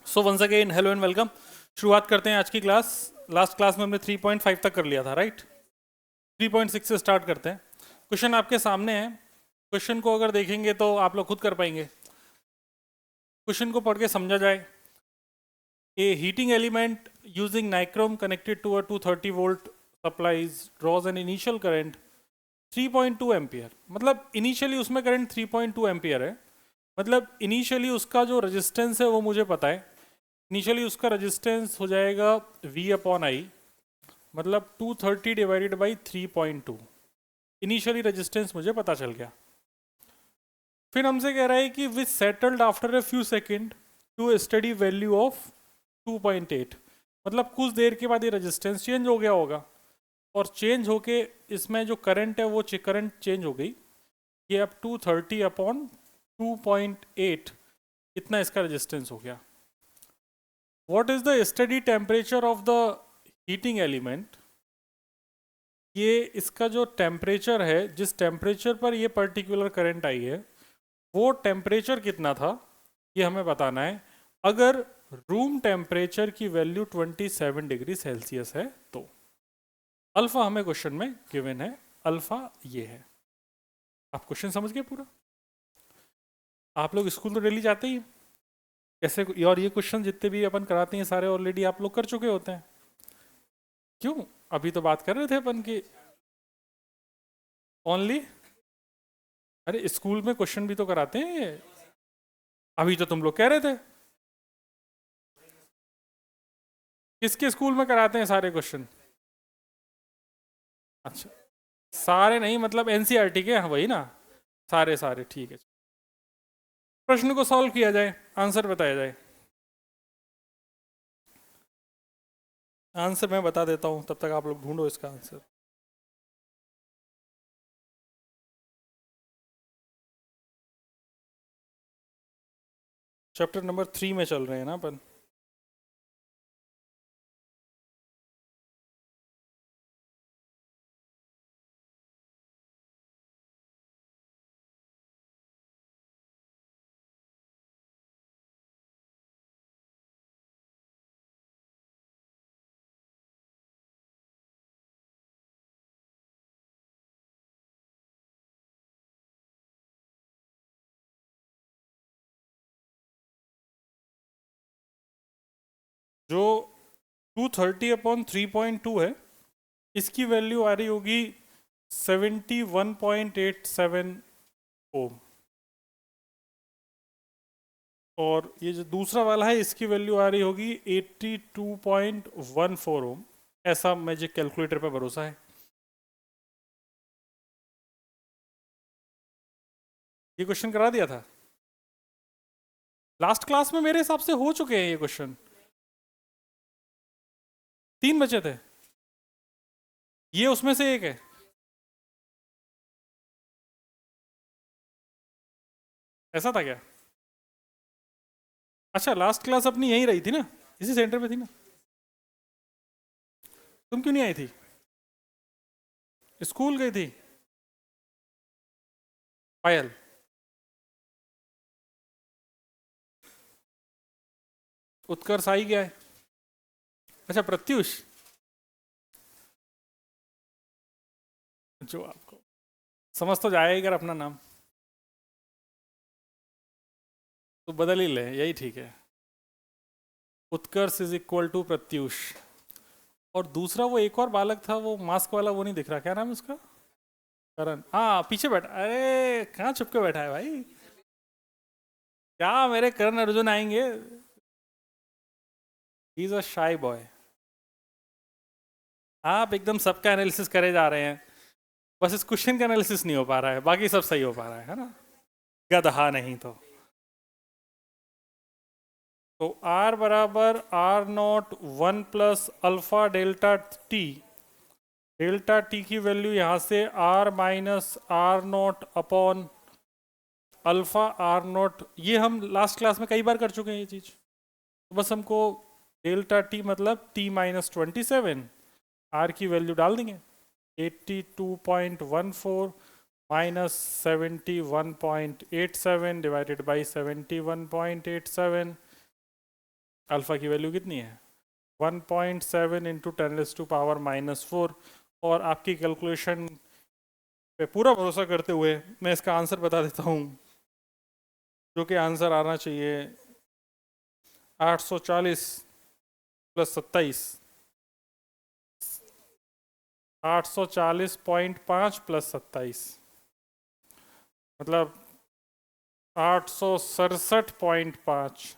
So once again hello and welcome. शुरुआत करते हैं आज की क्लास। लास्ट क्लास में हमने 3.5 तक कर लिया था, राइट। 3.6 से स्टार्ट करते हैं। क्वेश्चन आपके सामने है। क्वेश्चन को अगर देखेंगे तो आप लोग खुद कर पाएंगे। क्वेश्चन को पढ़ के समझा जाए। A heating element using nichrome connected to a 230 volt supplies draws an initial current 3.2 ampere. मतलब इनिशियली उसमें करंट 3.2 एम्पियर है। मतलब इनिशियली उसका जो रेजिस्टेंस है वो मुझे पता है। इनिशियली उसका रेजिस्टेंस हो जाएगा V अपॉन आई, मतलब 230 डिवाइडेड बाई 3.2। इनिशियली रेजिस्टेंस मुझे पता चल गया। फिर हमसे कह रहा है कि which settled after a few second to a steady value of 2.8। मतलब कुछ देर के बाद ये रेजिस्टेंस चेंज हो गया होगा, और चेंज होके इसमें जो करंट है वो करंट चेंज हो गई। ये अब 230 अपॉन 2.8 इतना इसका रेजिस्टेंस हो गया। What is the steady temperature of the heating element? ये इसका जो टेम्परेचर है, जिस टेम्परेचर पर ये पर्टिकुलर करंट आई है, वो टेम्परेचर कितना था ये हमें बताना है। अगर रूम टेम्परेचर की वैल्यू 27 डिग्री सेल्सियस है तो अल्फा हमें क्वेश्चन में गिवन है। अल्फा ये है। आप क्वेश्चन समझ गए पूरा? आप लोग स्कूल तो डेली जाते ही हैं। ऐसे और ये क्वेश्चन जितने भी अपन कराते हैं सारे ऑलरेडी आप लोग कर चुके होते हैं। क्यों? अभी तो बात कर रहे थे अपन की ओनली। अरे स्कूल में क्वेश्चन भी तो कराते हैं। अभी तो तुम लोग कह रहे थे किसके स्कूल में कराते हैं सारे क्वेश्चन। अच्छा, सारे नहीं, मतलब एनसीईआरटी के, हाँ वही ना। सारे सारे ठीक है। प्रश्न को सॉल्व किया जाए, आंसर बताया जाए। आंसर मैं बता देता हूँ, तब तक आप लोग ढूंढो इसका आंसर। चैप्टर नंबर 3 में चल रहे हैं ना अपन। जो 230/3.2 है, इसकी वैल्यू आ रही होगी 71.87 ओम। और ये जो दूसरा वाला है इसकी वैल्यू आ रही होगी 82.14 ओम। ऐसा मुझे कैलकुलेटर पे भरोसा है। ये क्वेश्चन करा दिया था लास्ट क्लास में, मेरे हिसाब से हो चुके हैं ये क्वेश्चन। 3 बचे थे, ये उसमें से एक है। ऐसा था क्या? अच्छा, लास्ट क्लास अपनी यहीं रही थी ना, इसी सेंटर पे थी ना। तुम क्यों नहीं आई थी? स्कूल गई थी पायल। उत्कर्ष आई गया है। अच्छा, प्रत्युष। जो आपको समझ तो जाएगा अगर अपना नाम तो बदल ही ले, यही ठीक है। उत्कर्ष इज इक्वल टू प्रत्युष। और दूसरा वो एक और बालक था, वो मास्क वाला, वो नहीं दिख रहा, क्या नाम है उसका? करण, हाँ पीछे बैठा। अरे कहाँ छुप के बैठा है भाई? क्या मेरे करण अर्जुन आएंगे? ही इज अ शाई बॉय। आप एकदम सबका एनालिसिस करे जा रहे हैं, बस इस क्वेश्चन का एनालिसिस नहीं हो पा रहा है, बाकी सब सही हो पा रहा है ना। गधा नहीं तो। तो R बराबर R0 1 + alpha delta T. Delta T की वैल्यू यहाँ से R - R0 upon alpha R0। ये हम लास्ट क्लास में कई बार कर चुके हैं ये चीज़। तो बस हमको डेल्टा टी मतलब T - 27, R की वैल्यू डाल देंगे। 82.14 माइनस 71.87 डिवाइडेड बाई 71.87। अल्फ़ा की वैल्यू कितनी है 1.7 इंटू 10⁻⁻⁴। और आपकी कैलकुलेशन पे पूरा भरोसा करते हुए मैं इसका आंसर बता देता हूँ, जो कि आंसर आना चाहिए 840 प्लस 27, 840.5 प्लस 27, मतलब 867.5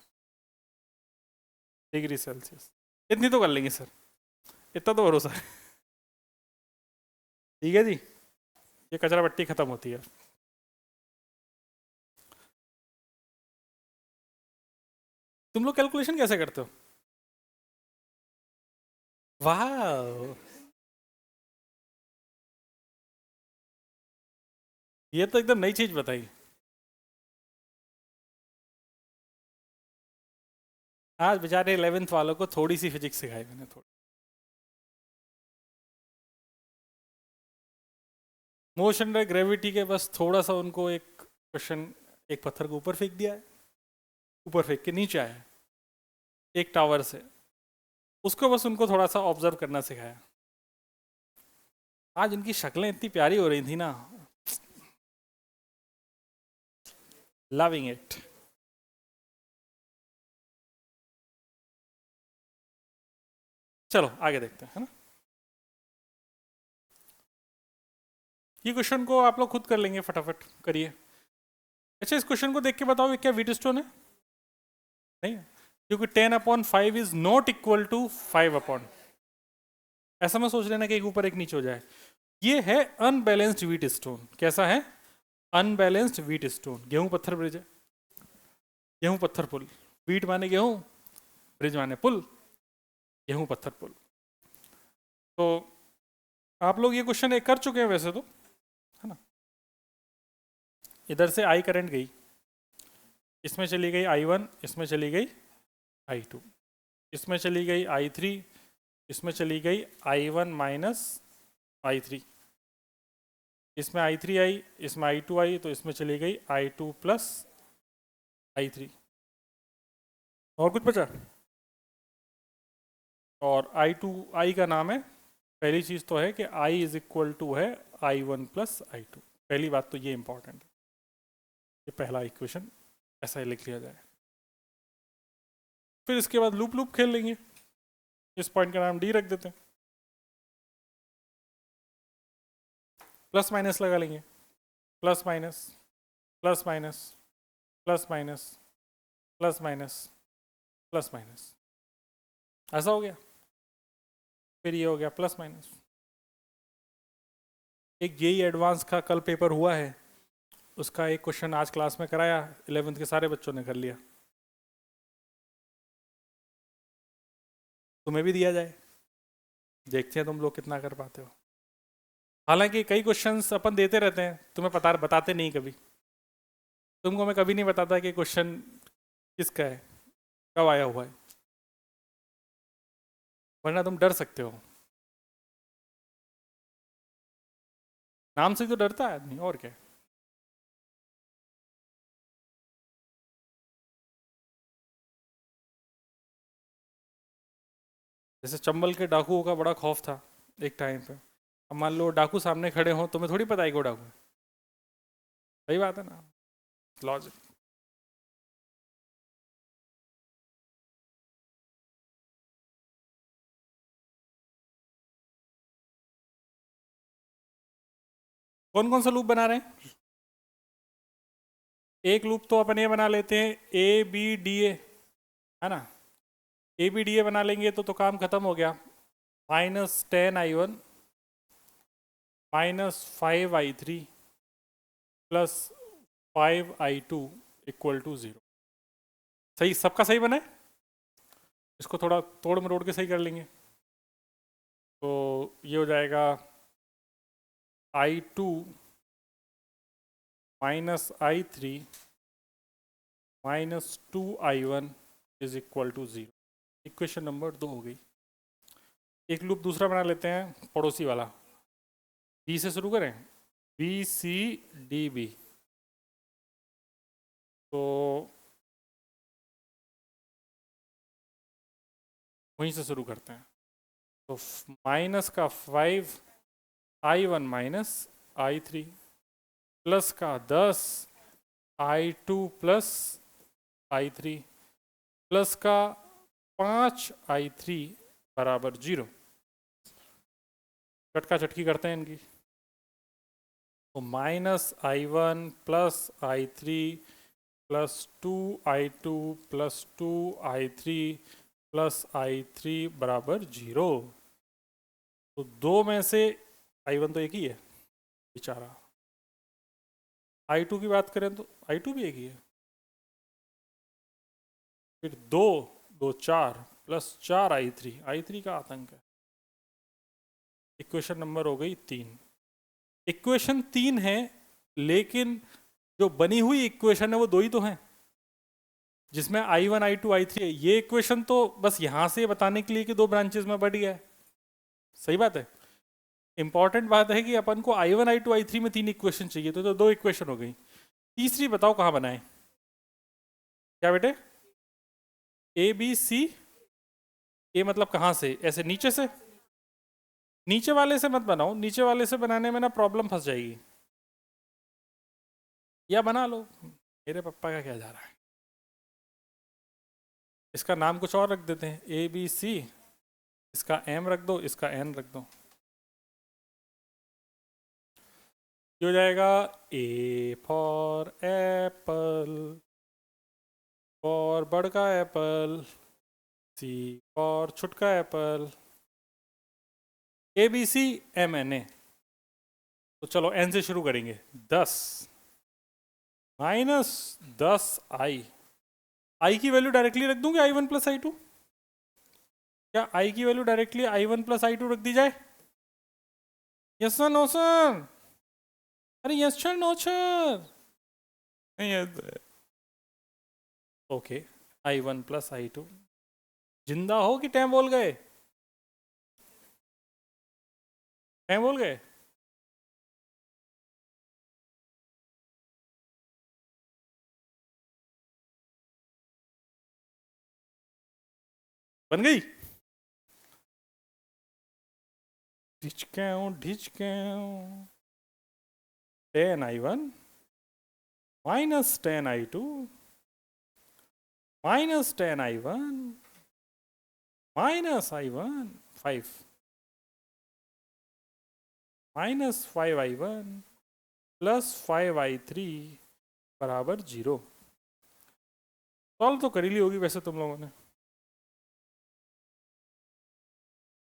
डिग्री सेल्सियस। इतनी तो कर लेंगे सर, इतना तो भरोसा है। ठीक है जी, ये कचरा बट्टी खत्म होती है। तुम लोग कैलकुलेशन कैसे करते हो? वाह, ये तो एकदम नई चीज बताई। आज बेचारे 11th वालों को थोड़ी सी फिजिक्स सिखाई मैंने, थोड़ी। मोशन बाय ग्रेविटी के बस थोड़ा सा उनको एक क्वेश्चन, एक पत्थर को ऊपर फेंक दिया है, ऊपर फेंक के नीचे आया एक टावर से, उसको बस उनको थोड़ा सा ऑब्जर्व करना सिखाया। आज उनकी शक्लें इतनी प्यारी हो रही थी ना, लविंग इट। चलो आगे देखते हैं, है ना। ये क्वेश्चन को आप लोग खुद कर लेंगे, फटाफट करिए। अच्छा, इस क्वेश्चन को देख के बताओ ये क्या व्हीटस्टोन है? नहीं, क्योंकि 10/5 इज नॉट इक्वल टू 5/, ऐसा मैं सोच लेना कि एक ऊपर एक नीचे हो जाए। ये है अनबैलेंस्ड व्हीट स्टोन। कैसा है? Unbalanced wheat stone. गेहूं पत्थर ब्रिज है, गेहूं पत्थर पुल। व्हीट माने गेहूं, ब्रिज माने पुल, गेहूं पत्थर पुल। तो आप लोग ये क्वेश्चन एक कर चुके हैं वैसे तो, है ना। इधर से आई करंट गई, इसमें चली गई I1, इसमें चली गई I2, इसमें चली गई I3, इसमें चली गई I1 माइनस I3, इसमें I3 आई, इसमें I2 आई, तो इसमें चली गई I2 प्लस I3। और कुछ बचा? और I का नाम है, पहली चीज़ तो है कि I इज इक्वल टू है I1 प्लस I2। पहली बात तो ये इंपॉर्टेंट है, ये पहला इक्वेशन ऐसा ही लिख लिया जाए। फिर इसके बाद लूप लूप खेल लेंगे, इस पॉइंट का नाम D रख देते हैं, प्लस माइनस लगा लेंगे, plus minus plus minus plus minus plus minus plus minus, ऐसा हो गया। फिर ये हो गया प्लस माइनस। एक जेई एडवांस का कल पेपर हुआ है, उसका एक क्वेश्चन आज क्लास में कराया, 11th के सारे बच्चों ने कर लिया। तुम्हें भी दिया जाए, देखते हैं तुम लोग कितना कर पाते हो। हालांकि कई क्वेश्चंस अपन देते रहते हैं, तुम्हें बताते नहीं कभी। तुमको मैं कभी नहीं बताता कि क्वेश्चन किसका है, कब आया हुआ है, वरना तुम डर सकते हो। नाम से तो डरता है आदमी, और क्या। जैसे चंबल के डाकुओं का बड़ा खौफ था एक टाइम पे। अब मान लो डाकू सामने खड़े हो, तुम्हें थोड़ी पता है कि वो डाकू है। सही बात है ना, लॉजिक। कौन कौन सा लूप बना रहे हैं? एक लूप तो अपन ये बना लेते हैं ABDA, है ना। ABDA बना लेंगे तो काम खत्म हो गया। -10I1 -5I3 plus 5I2 equal to 0। सही, सबका सही बना है। इसको थोड़ा तोड़ मरोड़ के सही कर लेंगे, तो ये हो जाएगा I2 -I3 -2I1 is equal to 0। Equation number 2 हो गई। एक लूप दूसरा बना लेते हैं, पड़ोसी वाला। बी से शुरू करें, BCDB। तो वहीं से शुरू करते हैं। तो माइनस का 5 I1 माइनस I3 प्लस का 10 I2 प्लस I3 प्लस का 5 I3 बराबर 0। चटका चटकी करते हैं इनकी। तो -I1 plus I3 plus 2I2 plus 2I3 plus I3 बराबर 0। तो दो में से I1 तो एक ही है बेचारा। I2 की बात करें तो I2 भी एक ही है। फिर 4 प्लस 4I3 का आतंक है। इक्वेशन नंबर हो गई 3। इक्वेशन 3 है, लेकिन जो बनी हुई इक्वेशन है वो दो ही तो हैं, जिसमें I1 I2 I3 है। ये इक्वेशन तो बस यहां से बताने के लिए कि दो ब्रांचेस में बढ़ गया है। सही बात है। इंपॉर्टेंट बात है कि अपन को I1 I2 I3 में 3 इक्वेशन चाहिए, तो दो इक्वेशन हो गई। तीसरी बताओ कहां बनाए। क्या बेटे? ए बी सी। ए मतलब कहां से? ऐसे नीचे से? नीचे वाले से मत बनाओ, नीचे वाले से बनाने में ना प्रॉब्लम फंस जाएगी। या बना लो, मेरे पापा का क्या जा रहा है। इसका नाम कुछ और रख देते हैं, ए बी सी। इसका एम रख दो, इसका एन रख दो। हो जाएगा ए फॉर एप्पल, फॉर बड़का एप्पल, सी फॉर छुटका apple, A B C M N A. तो चलो एन से शुरू करेंगे। 10 माइनस 10I। आई की वैल्यू डायरेक्टली रख दूंगे I1 प्लस I2। क्या आई की value directly I1 plus I2 रख दी जाए? Yes sir, no sir. अरे yes sir, no sir. Okay, I1 plus I2। जिंदा हो कि टैम बोल गए? टैम बोल गए? बन गई? ढिचक्याओ ढिचक्याओ। 10I1 minus 10I2 minus 10I1 minus I1 5 minus 5I1 plus 5I3 बराबर 0। सॉल्व तो करी ली होगी वैसे तुम लोगों ने।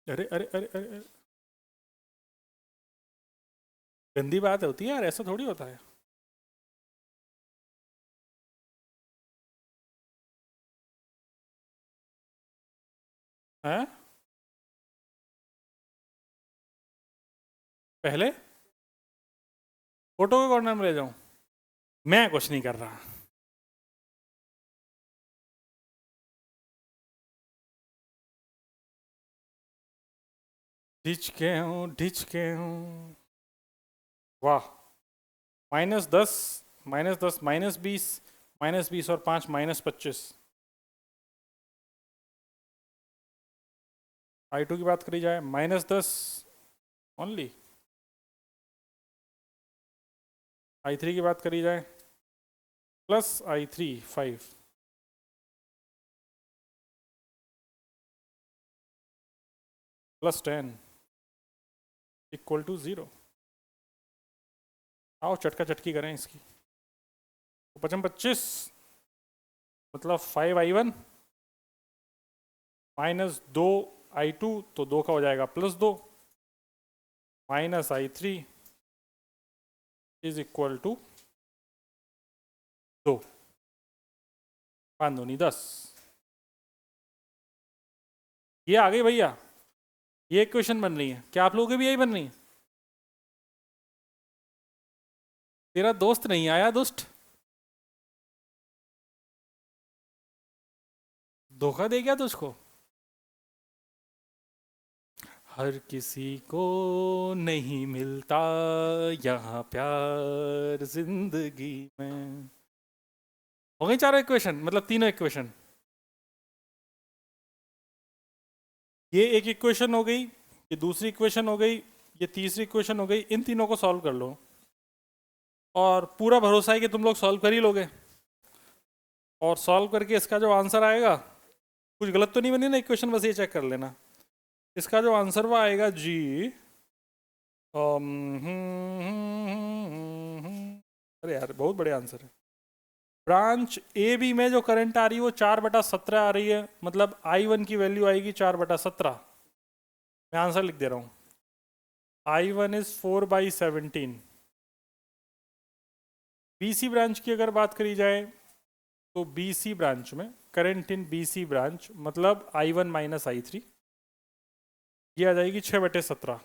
अरे अरे अरे अरे, अरे। गंदी बात होती है यार, ऐसा थोड़ी होता है। हैं? पहले फोटो के कॉर्नर में ले जाऊं? मैं कुछ नहीं कर रहा। ढिच के हूँ। वाह। -10 -10 -20 और 5 -25। I2 की बात करी जाए -10 ओनली। I3 की बात करी जाए plus I3 5 plus 10 equal to 0। आओ चटका चटकी करें इसकी। 25 मतलब 5I1 माइनस 2I2, तो 2 का हो जाएगा +2 minus I3 is equal to 2। 5 दूनी 10। ये आ गई भैया, ये इक्वेशन बन रही है। क्या आप लोगों की भी यही बन रही है? तेरा दोस्त नहीं आया दुष्ट, धोखा दे गया तुझको। हर किसी को नहीं मिलता यहाँ प्यार जिंदगी में। हो गई चारों इक्वेशन, मतलब तीनों इक्वेशन। ये एक इक्वेशन हो गई, ये दूसरी इक्वेशन हो गई, ये तीसरी इक्वेशन हो गई। इन तीनों को सॉल्व कर लो और पूरा भरोसा है कि तुम लोग सॉल्व कर ही लोगे। और सॉल्व करके इसका जो आंसर आएगा, कुछ गलत तो नहीं बनी ना इक्वेशन, बस ये चेक कर लेना। इसका जो आंसर वो आएगा जी, अरे यार बहुत बड़े आंसर है। ब्रांच ए बी में जो करंट आ रही है वो 4/17 आ रही है, मतलब I1 की वैल्यू आएगी 4/17। मैं आंसर लिख दे रहा हूँ, I1 इज 4/17। BC ब्रांच की अगर बात करी जाए तो BC ब्रांच में करंट इन BC ब्रांच मतलब I1 माइनस I3, ये आ जाएगी 6/17।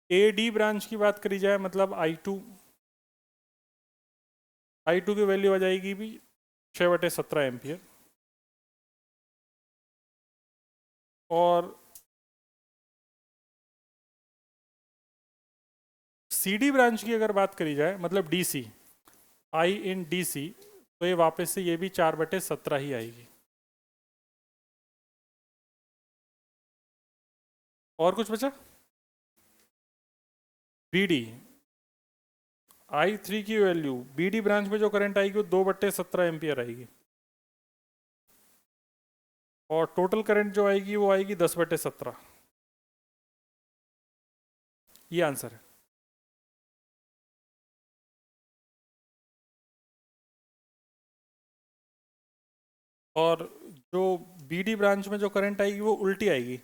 AD ब्रांच की बात करी जाए मतलब I2 की वैल्यू आ जाएगी भी 6/17 एम्पियर। और CD ब्रांच की अगर बात करी जाए मतलब DC, I इन DC, तो ये वापस से ये भी 4/17 ही आएगी। और कुछ बचा? BD, I3 की वैल्यू BD ब्रांच में जो करंट आएगी वो 2/17 एम्पियर आएगी, और टोटल करंट जो आएगी वो आएगी 10/17। ये आंसर है। और जो BD ब्रांच में जो करंट आएगी वो उल्टी आएगी।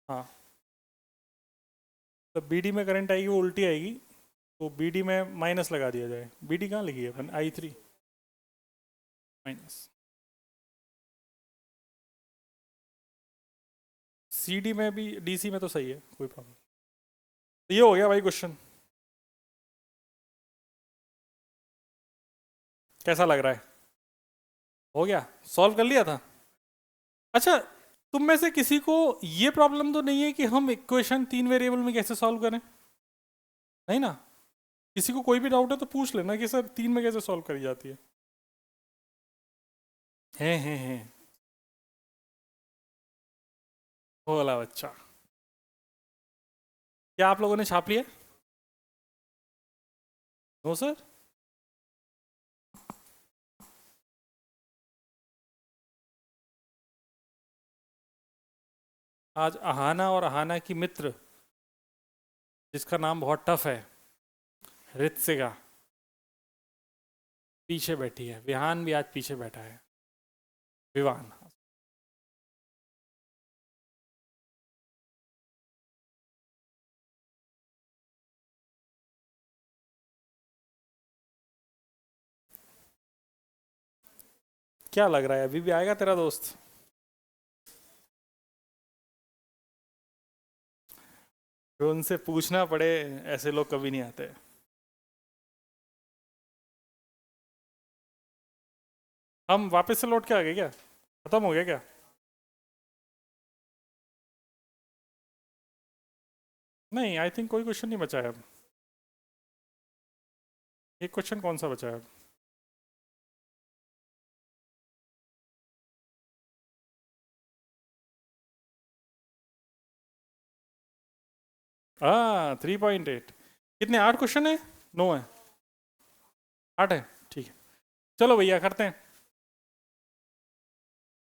हाँ, तो BD में करंट आएगी वो उल्टी आएगी, तो BD में माइनस लगा दिया जाए। BD कहाँ लिखी है अपन? I3 minus. CD में भी DC में तो सही है, कोई प्रॉब्लम। तो ये हो गया भाई क्वेश्चन। कैसा लग रहा है? हो गया, सॉल्व कर लिया था। अच्छा, तुम में से किसी को ये प्रॉब्लम तो नहीं है कि हम इक्वेशन 3 वेरिएबल में कैसे सॉल्व करें? नहीं ना? किसी को कोई भी डाउट है तो पूछ लेना कि सर 3 में कैसे सॉल्व करी जाती है। हैं बोला बच्चा। क्या आप लोगों ने छाप लिया? No sir. आज अहाना और अहाना की मित्र, जिसका नाम बहुत टफ है, ऋत्विका, पीछे बैठी है। विहान भी आज पीछे बैठा है। विवान। क्या लग रहा है अभी भी आएगा तेरा दोस्त? तो उनसे पूछना पड़े, ऐसे लोग कभी नहीं आते। हम वापस से लौट के आ गए क्या? खत्म हो गया क्या? नहीं, आई थिंक कोई क्वेश्चन नहीं बचा है अब। एक क्वेश्चन कौन सा बचा है अब? हाँ, 3.8। कितने, 8 क्वेश्चन है? 9 है? 8 है, ठीक है। चलो भैया करते हैं।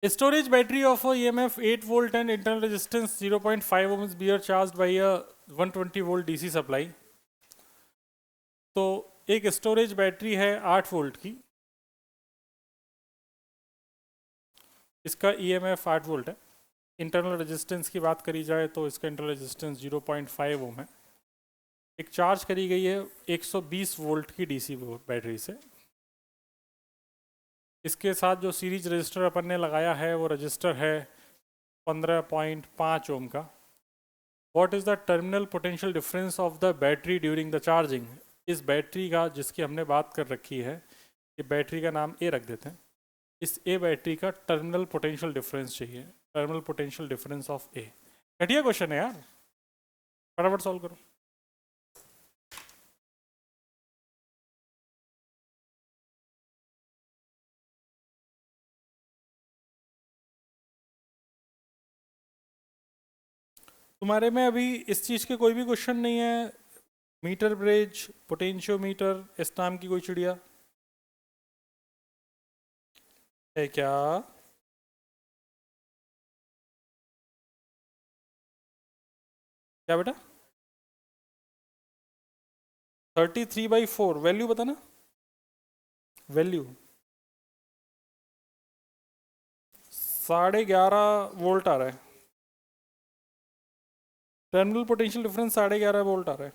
Storage battery of a EMF 8 volt and internal resistance 0.5 ohms being charged by a 120 volt DC supply। तो एक स्टोरेज बैटरी है 8 वोल्ट की, इसका EMF 8 वोल्ट है। इंटरनल रेजिस्टेंस की बात करी जाए तो इसका इंटरनल रेजिस्टेंस 0.5 ओम है। एक चार्ज करी गई है 120 वोल्ट की DC बैटरी से। इसके साथ जो सीरीज रजिस्टर अपन ने लगाया है वो रजिस्टर है 15.5 ओम का। What is the terminal potential difference of the battery during the charging. इस बैटरी का, जिसकी हमने बात कर रखी है, ये बैटरी का नाम ए रख देते हैं। इस ए बैटरी का टर्मिनल पोटेंशियल डिफरेंस चाहिए, टर्मिनल पोटेंशियल डिफरेंस ऑफ ए। घटिया क्वेश्चन है यार, फटाफट सॉल्व करो। तुम्हारे में अभी इस चीज के कोई भी क्वेश्चन नहीं है? मीटर ब्रिज, पोटेंशियोमीटर, इस नाम की कोई चिड़िया है क्या? क्या बेटा? 33/4 वैल्यू बताना। वैल्यू 11.5 वोल्ट आ रहा है। टर्मिनल पोटेंशियल डिफरेंस 11.5 वोल्ट आ रहा है।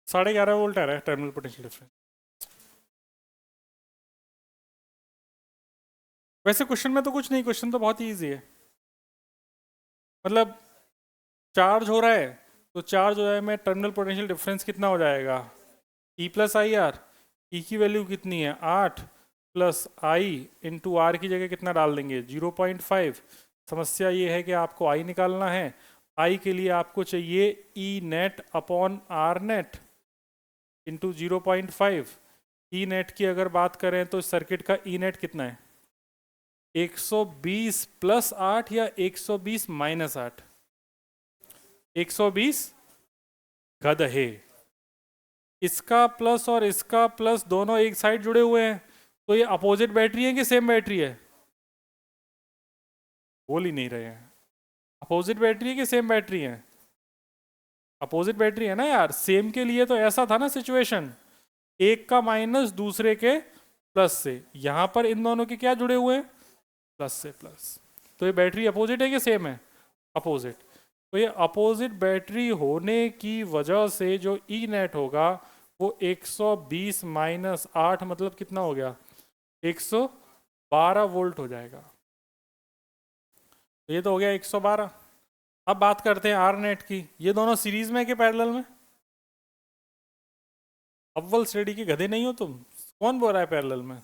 साढ़े 11 वोल्ट आ रहा है टर्मिनल पोटेंशियल डिफरेंस। वैसे क्वेश्चन में तो कुछ नहीं, क्वेश्चन तो बहुत ही ईजी है। मतलब चार्ज हो रहा है, तो चार्ज हो जाए में टर्मिनल पोटेंशियल डिफरेंस कितना हो जाएगा? E plus I R. ई की वैल्यू कितनी है? 8 प्लस आई इंटू आर की जगह कितना डाल देंगे? 0.5। समस्या ये है कि आपको आई निकालना है। आई के लिए आपको चाहिए E net upon R net into 0.5। E net की अगर बात करें तो सर्किट का ई नेट कितना है? 120 प्लस 8 या 120 माइनस 8? 120 गधे। इसका प्लस और इसका प्लस दोनों एक साइड जुड़े हुए हैं, तो ये अपोजिट बैटरी है कि सेम बैटरी है? बोल ही नहीं रहे हैं। अपोजिट बैटरी है कि सेम बैटरी है? अपोजिट बैटरी है ना यार। सेम के लिए तो ऐसा था ना सिचुएशन, एक का माइनस दूसरे के प्लस से। यहां पर इन दोनों के क्या जुड़े हुए हैं? प्लस से प्लस। तो ये बैटरी अपोजिट है कि सेम है? अपोजिट। तो ये अपोजिट बैटरी होने की वजह से जो ई नेट होगा वो 120 माइनस 8 मतलब कितना हो गया? 112 वोल्ट हो जाएगा। तो ये तो हो गया 112। अब बात करते हैं आर नेट की। ये दोनों सीरीज में कि पैरेलल में? अव्वल श्रेणी के गधे नहीं हो तुम। कौन बोल रहा है पैरेलल में?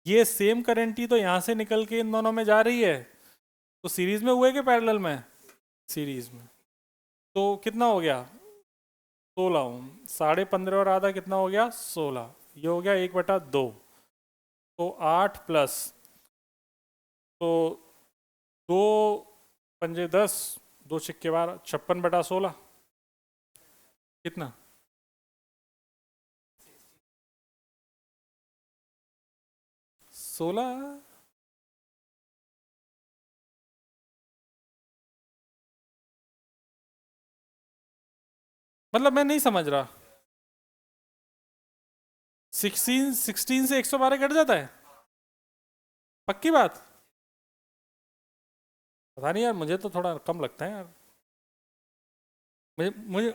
ये सेम करंट ही तो यहां से निकल के इन दोनों में जा रही है। तो सीरीज में हुए कि पैरेलल में? सीरीज में। तो कितना हो गया? 16 ओम। 15.5 और आधा कितना हो गया? 16। ये हो गया 1/2। तो 8 प्लस, तो 2 पंजे 10, 2 छिक्के 12, 56/16 कितना? 16। मतलब मैं नहीं समझ रहा। 16 से 112 कट जाता है? पक्की बात? पता नहीं यार, मुझे तो थोड़ा कम लगता है यार। मुझे मुझे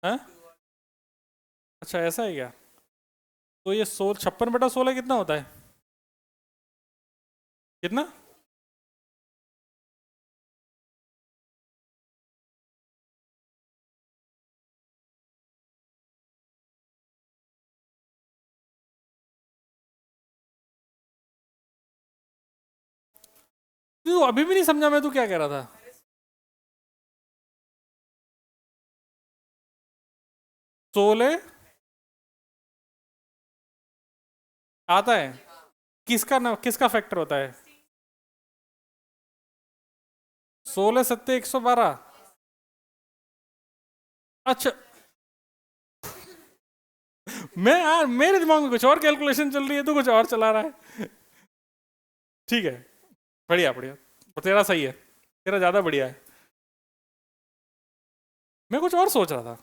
हाँ? अच्छा ऐसा है क्या? तो ये 56/16 कितना होता है? कितना? तू अभी भी नहीं समझा मैं तू क्या कह रहा था? 16 आता है? किसका ना किसका फैक्टर होता है? 16 7 112। अच्छा। मैं यार मेरे दिमाग में कुछ और कैलकुलेशन चल रही है, तो कुछ और चला रहा है। ठीक है, बढ़िया बढ़िया। और तेरा सही है, तेरा ज्यादा बढ़िया है। मैं कुछ और सोच रहा था।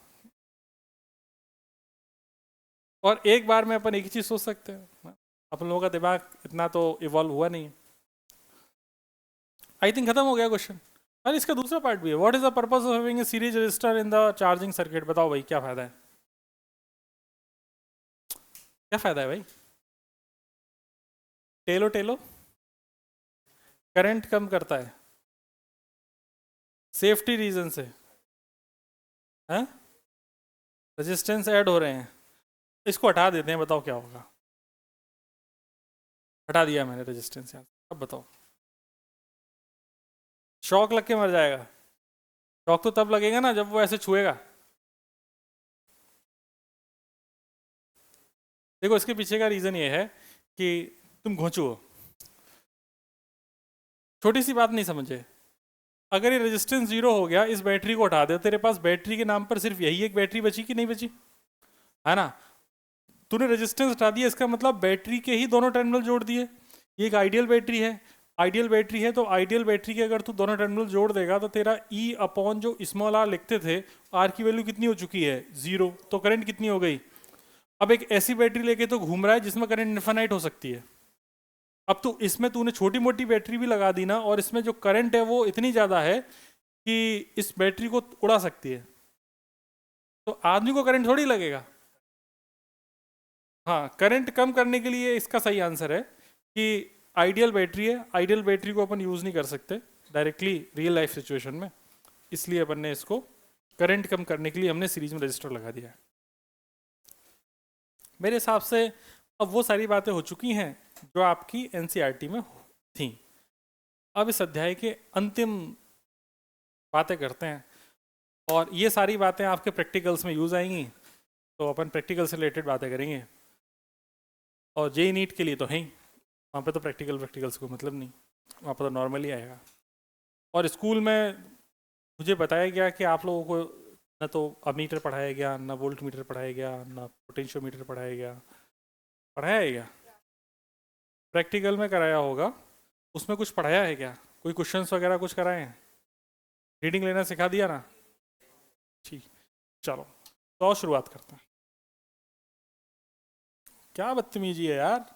और एक बार में अपन एक ही चीज सोच सकते हैं, अपन लोगों का दिमाग इतना तो इवॉल्व हुआ नहीं। आई थिंक खत्म हो गया क्वेश्चन। अरे इसका दूसरा पार्ट भी है। What is the purpose of having a series register in the charging circuit? बताओ भाई क्या फायदा है? क्या फायदा है भाई? टेलो टेलो। करंट कम करता है, सेफ्टी रीजन से। हैं? रेजिस्टेंस ऐड हो रहे हैं। इसको हटा देते हैं, बताओ क्या होगा? हटा दिया मैंने रेजिस्टेंस यहाँ से। अब बताओ, शॉक लग के मर जाएगा? शॉक तो तब लगेगा ना जब वो ऐसे छुएगा। देखो इसके पीछे का रीजन ये है कि तुम घोंचो, छोटी सी बात नहीं समझे। अगर ये रेजिस्टेंस जीरो हो गया, इस बैटरी को हटा दे, तेरे पास बैटरी के नाम पर सिर्फ यही एक बैटरी बची कि नहीं बची? है ना? तूने रेजिस्टेंस हटा दिया, इसका मतलब बैटरी के ही दोनों टर्मिनल जोड़ दिए। ये एक आइडियल बैटरी है, आइडियल बैटरी है तो आइडियल बैटरी के अगर तू दोनों टर्मिनल जोड़ देगा तो तेरा ई अपॉन जो स्मॉल आर लिखते थे, आर की वैल्यू कितनी हो चुकी है? जीरो। तो करंट कितनी हो गई? अब एक ऐसी बैटरी लेके तो घूम रहा है जिसमें करंट इन्फिनाइट हो सकती है। अब तो इसमें तूने छोटी मोटी बैटरी भी लगा दी ना, और इसमें जो करंट है वो इतनी ज़्यादा है कि इस बैटरी को उड़ा सकती है, तो आदमी को करंट थोड़ी लगेगा। हाँ, करंट कम करने के लिए इसका सही आंसर है कि आइडियल बैटरी है, आइडियल बैटरी को अपन यूज़ नहीं कर सकते डायरेक्टली रियल लाइफ सिचुएशन में, इसलिए अपन ने इसको करंट कम करने के लिए हमने सीरीज में रजिस्टर लगा दिया है। मेरे हिसाब से अब वो सारी बातें हो चुकी हैं जो आपकी एनसीईआरटी में थी। अब इस अध्याय के अंतिम बातें करते हैं, और ये सारी बातें आपके प्रैक्टिकल्स में यूज़ आएंगी, तो अपन प्रैक्टिकल से रिलेटेड बातें करेंगे। और जेई नीट के लिए तो है ही, वहाँ पे तो प्रैक्टिकल्स को मतलब नहीं, वहाँ पर तो नॉर्मली आएगा। और स्कूल में मुझे बताया गया कि आप लोगों को न तो अमीटर पढ़ाया गया, ना वोल्ट मीटर पढ़ाया गया, ना पोटेंशियोमीटर पढ़ाया गया। पढ़ाया गया? प्रैक्टिकल में कराया होगा, उसमें कुछ पढ़ाया है क्या? कोई क्वेश्चंस वगैरह कुछ कराए हैं? रीडिंग लेना सिखा दिया ना? ठीक, चलो तो और शुरुआत करते हैं। क्या बदतमीजी है यार।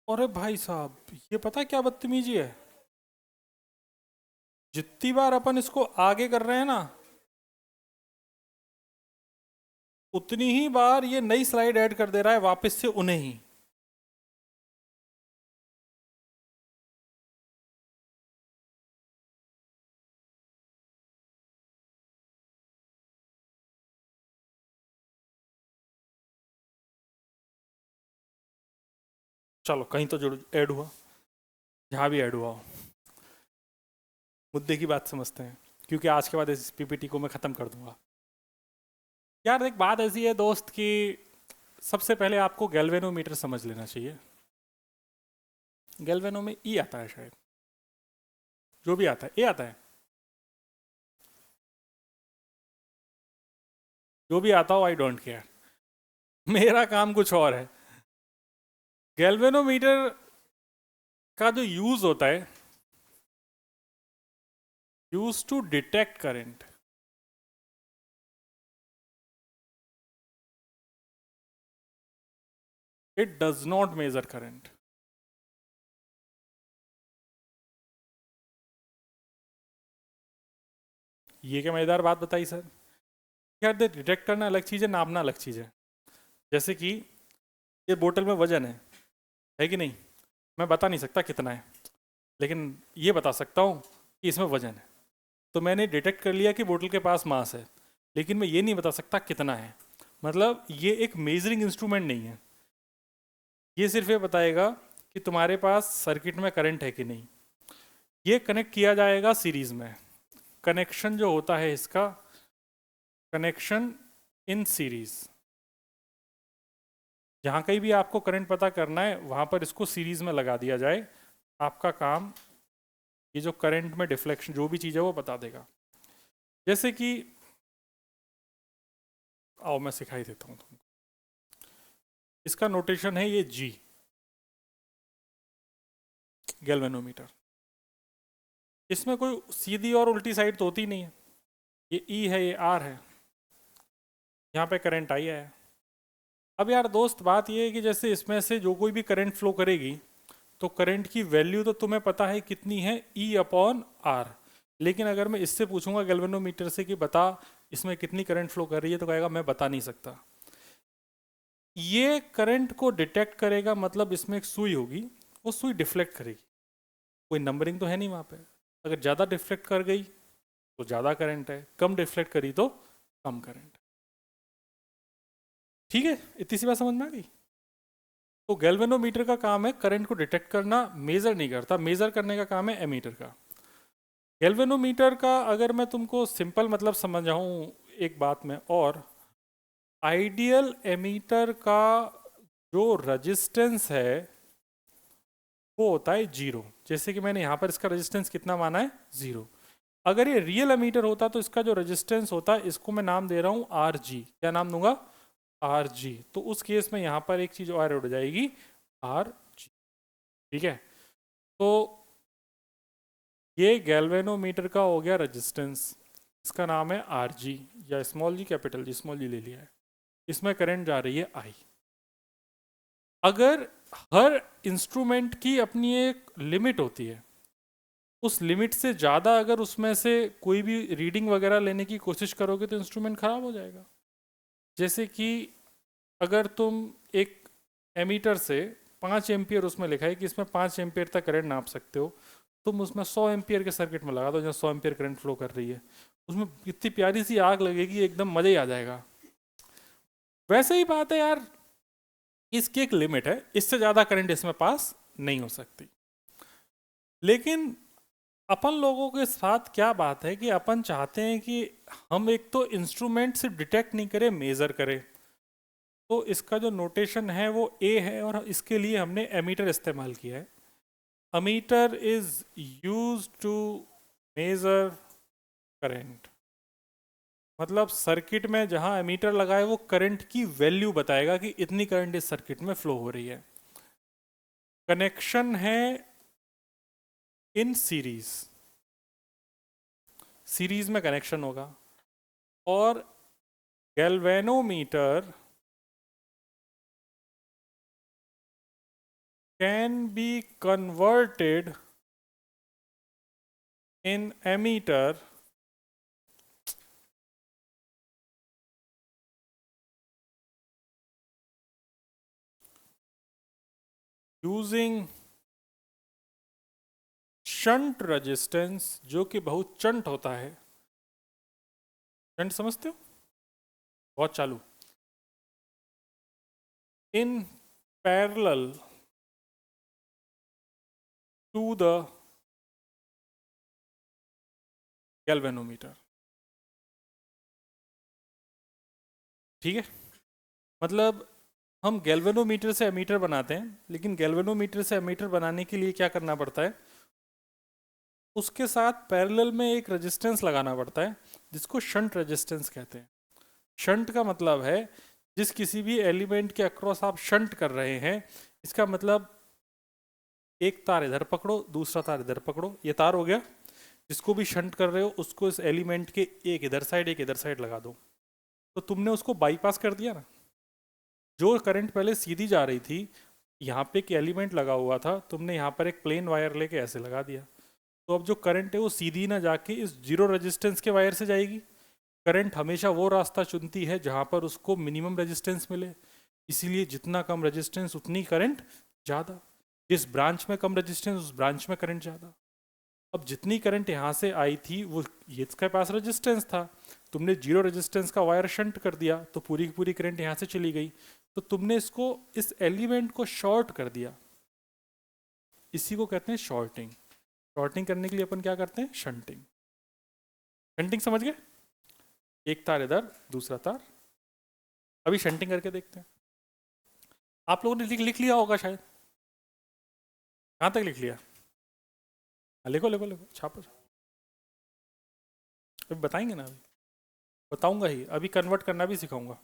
अरे भाई साहब, ये पता है क्या बदतमीजी है? जितनी बार अपन इसको आगे कर रहे हैं ना, उतनी ही बार ये नई स्लाइड ऐड कर दे रहा है वापस से उन्हें ही। चलो कहीं तो जुड़ ऐड हुआ, जहां भी ऐड हुआ हो। मुद्दे की बात समझते हैं, क्योंकि आज के बाद इस पीपीटी को मैं ख़त्म कर दूंगा। यार एक बात ऐसी है दोस्त कि सबसे पहले आपको गैल्वेनोमीटर समझ लेना चाहिए। गैल्वेनो में ई आता है शायद, जो भी आता है ए आता है, जो भी आता हो आई डोंट केयर, मेरा काम कुछ और है। गैल्वेनोमीटर का जो यूज होता है, use to detect current. It does not measure current. ये क्या मजेदार बात बताई सर। यार डिटेक्ट करना अलग चीज़ है, नापना अलग चीज़ है। जैसे कि ये बोतल में वजन है कि नहीं? मैं बता नहीं सकता कितना है, लेकिन ये बता सकता हूँ कि इसमें वजन है। तो मैंने डिटेक्ट कर लिया कि बोतल के पास मास है, लेकिन मैं ये नहीं बता सकता कितना है। मतलब ये एक मेजरिंग इंस्ट्रूमेंट नहीं है, ये सिर्फ ये बताएगा कि तुम्हारे पास सर्किट में करंट है कि नहीं। ये कनेक्ट किया जाएगा सीरीज में। कनेक्शन जो होता है इसका, कनेक्शन इन सीरीज, जहाँ कहीं भी आपको करंट पता करना है वहाँ पर इसको सीरीज में लगा दिया जाए, आपका काम ये जो करंट में डिफ्लेक्शन जो भी चीज़ है वो बता देगा। जैसे कि आओ मैं सिखाई देता हूँ तुमको। इसका नोटेशन है ये जी, गैल्वेनोमीटर। इसमें कोई सीधी और उल्टी साइड तो होती नहीं है। ये ई है, ये आर है, यहाँ पे करंट आई है। अब यार दोस्त बात ये है कि जैसे इसमें से जो कोई भी करंट फ्लो करेगी, तो करंट की वैल्यू तो तुम्हें पता है कितनी है, ई अपॉन आर। लेकिन अगर मैं इससे पूछूंगा गैल्वेनोमीटर से कि बता इसमें कितनी करंट फ्लो कर रही है, तो कहेगा मैं बता नहीं सकता। ये करंट को डिटेक्ट करेगा, मतलब इसमें एक सुई होगी, वो सुई डिफ्लेक्ट करेगी, कोई नंबरिंग तो है नहीं वहाँ पे। अगर ज़्यादा डिफ्लेक्ट कर गई तो ज़्यादा करंट है, कम डिफ्लेक्ट करी तो कम करंट। ठीक है, इतनी सी बात समझ में आ गई। तो गैल्वेनोमीटर का काम है करंट को डिटेक्ट करना, मेजर नहीं करता, मेजर करने का काम है एमीटर का। गैल्वेनोमीटर का अगर मैं तुमको सिंपल मतलब समझाऊं एक बात में, और आइडियल एमीटर का जो रेजिस्टेंस है वो होता है जीरो। जैसे कि मैंने यहाँ पर इसका रेजिस्टेंस कितना माना है, जीरो। अगर ये रियल एमीटर होता तो इसका जो रेजिस्टेंस होता है, इसको मैं नाम दे रहा हूँ आर जी। क्या नाम दूंगा, आर जी। तो उस केस में यहाँ पर एक चीज और ऐड हो जाएगी, आर जी। ठीक है, तो ये गैल्वेनोमीटर का हो गया रेजिस्टेंस, इसका नाम है आर जी, या small G capital G, small जी ले लिया है। इसमें करंट जा रही है आई। अगर हर इंस्ट्रूमेंट की अपनी एक लिमिट होती है, उस लिमिट से ज़्यादा अगर उसमें से कोई भी रीडिंग वगैरह लेने की कोशिश करोगे तो इंस्ट्रूमेंट ख़राब हो जाएगा। जैसे कि अगर तुम एक एमीटर से 5 एम्पियर, उसमें लिखा है कि इसमें 5 एम्पियर तक करंट नाप सकते हो, तुम उसमें 100 एम्पियर के सर्किट में लगा दो जहाँ 100 एम्पियर करंट फ्लो कर रही है, उसमें इतनी प्यारी सी आग लगेगी, एकदम मज़ा ही आ जाएगा। वैसे ही बात है यार, इसकी एक लिमिट है, इससे ज़्यादा करंट इसमें पास नहीं हो सकती। लेकिन अपन लोगों के साथ क्या बात है कि अपन चाहते हैं कि हम एक तो इंस्ट्रूमेंट से डिटेक्ट नहीं करें, मेजर करें। तो इसका जो नोटेशन है वो ए है, और इसके लिए हमने एमीटर इस्तेमाल किया है। Ammeter is use to measure current, मतलब सर्किट में जहां एमीटर लगा है वो करंट की वैल्यू बताएगा कि इतनी करंट इस सर्किट में फ्लो हो रही है। कनेक्शन है इन सीरीज, सीरीज में कनेक्शन होगा। और galvanometer can be converted in ammeter using shunt resistance, जो कि बहुत चंट होता है। शंट समझते हो, बहुत चालू। In parallel to the galvanometer. ठीक है, मतलब हम गैल्वेनोमीटर से एमीटर बनाते हैं, लेकिन गैल्वेनोमीटर से एमीटर बनाने के लिए क्या करना पड़ता है, उसके साथ पैरेलल में एक रेजिस्टेंस लगाना पड़ता है, जिसको शंट रेजिस्टेंस कहते हैं। शंट का मतलब है जिस किसी भी एलिमेंट के अक्रॉस आप शंट कर रहे हैं, इसका मतलब एक तार इधर पकड़ो, दूसरा तार इधर पकड़ो, ये तार हो गया। जिसको भी शंट कर रहे हो उसको इस एलिमेंट के एक इधर साइड एक इधर साइड लगा दो, तो तुमने उसको बाईपास कर दिया ना। जो करंट पहले सीधी जा रही थी, यहाँ पे एक एलिमेंट लगा हुआ था, तुमने यहाँ पर एक प्लेन वायर लेके ऐसे लगा दिया, तो अब जो करंट है वो सीधी ना जाके इस जीरो रेजिस्टेंस के वायर से जाएगी। करंट हमेशा वो रास्ता चुनती है जहाँ पर उसको मिनिमम रेजिस्टेंस मिले, इसीलिए जितना कम रेजिस्टेंस उतनी करंट ज़्यादा। जिस ब्रांच में कम रेजिस्टेंस उस ब्रांच में करंट ज़्यादा। अब जितनी करंट यहाँ से आई थी वो ये इसके पास रेजिस्टेंस था, तुमने जीरो रेजिस्टेंस का वायर शंट कर दिया तो पूरी की पूरी करंट यहाँ से चली गई, तो तुमने इसको इस एलिमेंट को शॉर्ट कर दिया। इसी को कहते हैं शॉर्टिंग। शॉर्टिंग करने के लिए अपन क्या करते हैं, शंटिंग। शंटिंग समझ गए, एक तार इधर दूसरा तार। अभी शंटिंग करके देखते हैं। आप लोगों ने लिख लिया होगा शायद, कहाँ तक लिख लिया, लिखो लिखो लिखो, छापो छापो। अभी बताएंगे ना, अभी बताऊंगा ही, अभी कन्वर्ट करना भी सिखाऊंगा।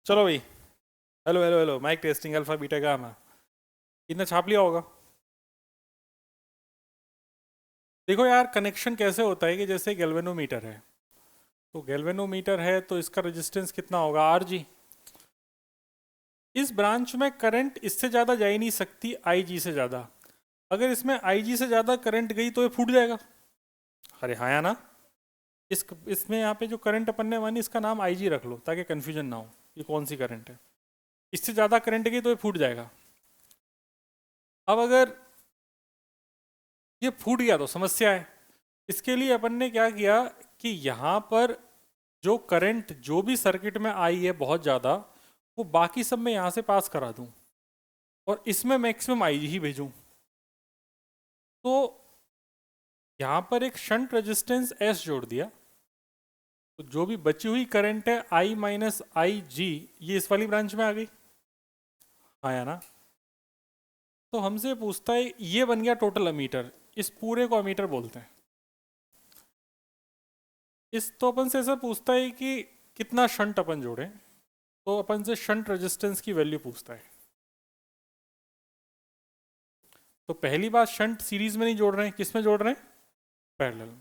चलो भाई, hello hello hello, mic testing, alpha beta gamma. इतना छाप लिया होगा। देखो यार, कनेक्शन कैसे होता है कि जैसे गैल्वेनोमीटर है, तो गैल्वेनोमीटर है तो इसका रेजिस्टेंस कितना होगा, आर जी। इस ब्रांच में करंट इससे ज़्यादा जा ही नहीं सकती आई जी से ज़्यादा। अगर इसमें आई जी से ज़्यादा करंट गई तो ये फूट जाएगा। अरे हाँ या ना। इसमें यहाँ पे जो करंट अपन ने मानी, इसका नाम आई जी रख लो ताकि कन्फ्यूजन ना हो ये कौन सी करंट है। इससे ज़्यादा करंट गई तो ये फूट जाएगा। अब अगर ये फूट गया तो समस्या है। इसके लिए अपन ने क्या किया कि यहाँ पर जो करंट जो भी सर्किट में आई है बहुत ज़्यादा, वो बाकी सब में यहाँ से पास करा दूँ और इसमें मैक्सिमम आई ही भेजूँ। तो यहाँ पर एक शंट रेजिस्टेंस एस जोड़ दिया, तो जो भी बची हुई करंट है आई माइनस आई जी, ये इस वाली ब्रांच में आ गई। आया ना। तो हमसे पूछता है, ये बन गया टोटल अमीटर, इस पूरे को अमीटर बोलते हैं। इस तो अपन से ऐसा पूछता है कि कितना शंट अपन जोड़े, तो अपन से शंट रेजिस्टेंस की वैल्यू पूछता है। तो पहली बात, शंट सीरीज में नहीं जोड़ रहे हैं, किस में जोड़ रहे हैं, पैरेलल में।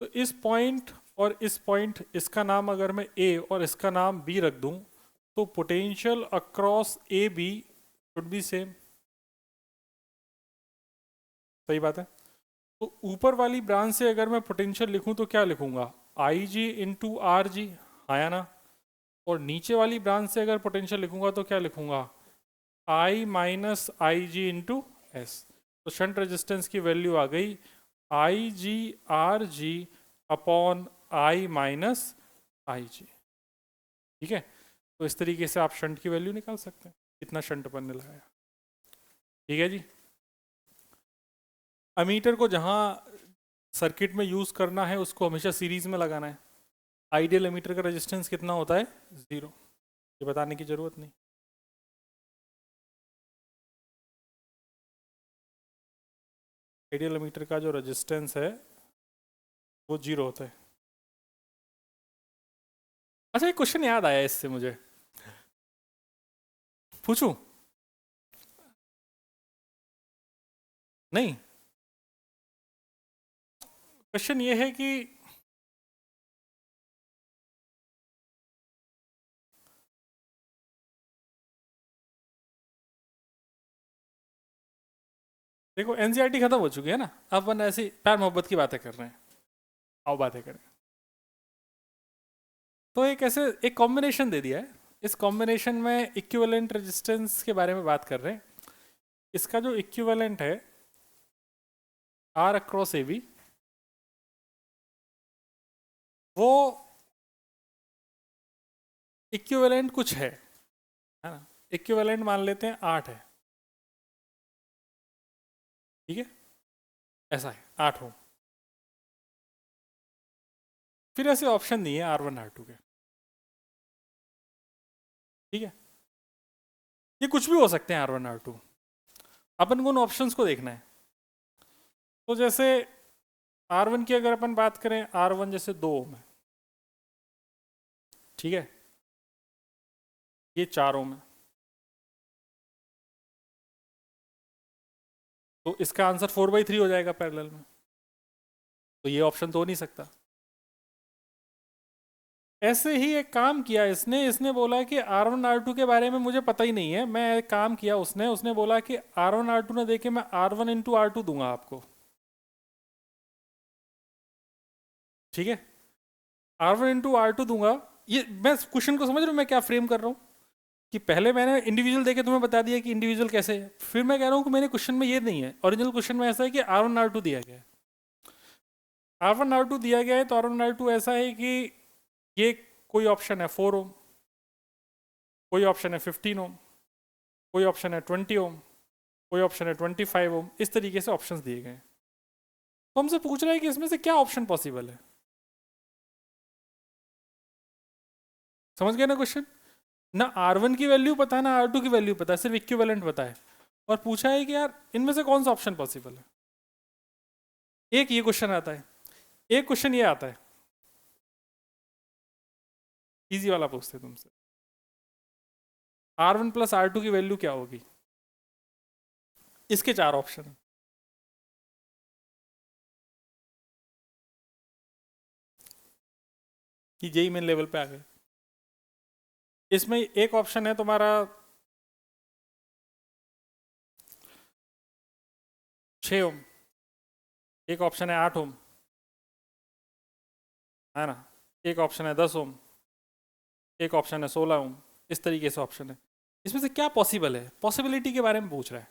तो इस पॉइंट और इस पॉइंट, इसका नाम अगर मैं ए और इसका नाम बी रख दूं, तो potential across A B should be same. सही बात है। तो ऊपर वाली ब्रांच से अगर मैं पोटेंशियल लिखूं तो क्या लिखूंगा, आई जी इंटू आर जी, आया ना। और नीचे वाली ब्रांच से अगर पोटेंशियल लिखूंगा तो क्या लिखूंगा, I minus I G into S. तो शंट रेजिस्टेंस की वैल्यू आ गई I G R G upon I minus I G. ठीक है। तो इस तरीके से आप शंट की वैल्यू निकाल सकते हैं, कितना शंट अपन ने लगाया। ठीक है जी। अमीटर को जहाँ सर्किट में यूज करना है उसको हमेशा सीरीज में लगाना है। आइडियल अमीटर का रेजिस्टेंस कितना होता है, 0। ये बताने की जरूरत नहीं। आइडियल अमीटर का जो रेजिस्टेंस है वो 0 होता है। अच्छा, एक क्वेश्चन याद आया इससे मुझे, पूछूं? नहीं, क्वेश्चन ये है कि देखो एनसीईआरटी खत्म हो चुकी है ना, अब अपन ऐसी प्यार मोहब्बत की बातें कर रहे हैं। आओ बातें करें। तो एक ऐसे एक कॉम्बिनेशन दे दिया है, इस कॉम्बिनेशन में इक्विवेलेंट रेजिस्टेंस के बारे में बात कर रहे हैं। इसका जो इक्विवेलेंट है आर अक्रॉस ए बी, वो इक्विवेलेंट कुछ है ना। इक्विवेलेंट मान लेते हैं 8 है। ठीक है, ऐसा है 8 हो। फिर ऐसे ऑप्शन दिए R1 R2 के। ठीक है, ये कुछ भी हो सकते हैं R1 R2। अपन को उन ऑप्शंस को देखना है। तो जैसे R1 की अगर अपन बात करें, R1 जैसे 2 ओम है। ठीक है, ये 4 ओम है। तो इसका आंसर 4/3 हो जाएगा पैरेलल में। तो ये ऑप्शन तो हो नहीं सकता। ऐसे ही एक काम किया इसने इसने बोला कि R1 R2 के बारे में मुझे पता ही नहीं है, मैं एक काम किया उसने उसने बोला कि R1 R2 ने देखे मैं R1 इंटू R2 दूंगा आपको। ठीक है, R1 इंटू R2 दूंगा। ये मैं क्वेश्चन को समझ रहा हूँ मैं क्या फ्रेम कर रहा हूँ, कि पहले मैंने इंडिविजुअल देके तुम्हें बता दिया कि इंडिविजुअल कैसे है, फिर मैं कह रहा हूँ कि मेरे क्वेश्चन में ये नहीं है, ओरिजिनल क्वेश्चन में ऐसा है कि R1 R2 दिया गया है। R1 R2 दिया गया है तो R1 R2 ऐसा है कि ये कोई ऑप्शन है 4 ओम, कोई ऑप्शन है 15 ओम, कोई ऑप्शन है 20 ओम, कोई ऑप्शन है 25 ओम। इस तरीके से ऑप्शंस दिए गए हैं। तो हमसे पूछ रहा है कि इसमें से क्या ऑप्शन पॉसिबल है। समझ गए ना क्वेश्चन? ना R1 की वैल्यू पता है ना R2 की वैल्यू पता है, सिर्फ इक्विवेलेंट पता है। और पूछा है कि यार इनमें से कौन सा ऑप्शन पॉसिबल है। एक ये क्वेश्चन आता है, एक क्वेश्चन ये आता है। इजी वाला पूछते तुमसे, R1 प्लस R2 की वैल्यू क्या होगी? इसके चार ऑप्शन है। कि जेई मेन लेवल पे आ गए। इसमें एक ऑप्शन है तुम्हारा 6 ओम, एक ऑप्शन है 8 ओम, है ना, एक ऑप्शन है 10 ओम, एक ऑप्शन है 16 ओम। इस तरीके से ऑप्शन है। इसमें से क्या पॉसिबल है, पॉसिबिलिटी के बारे में पूछ रहा है,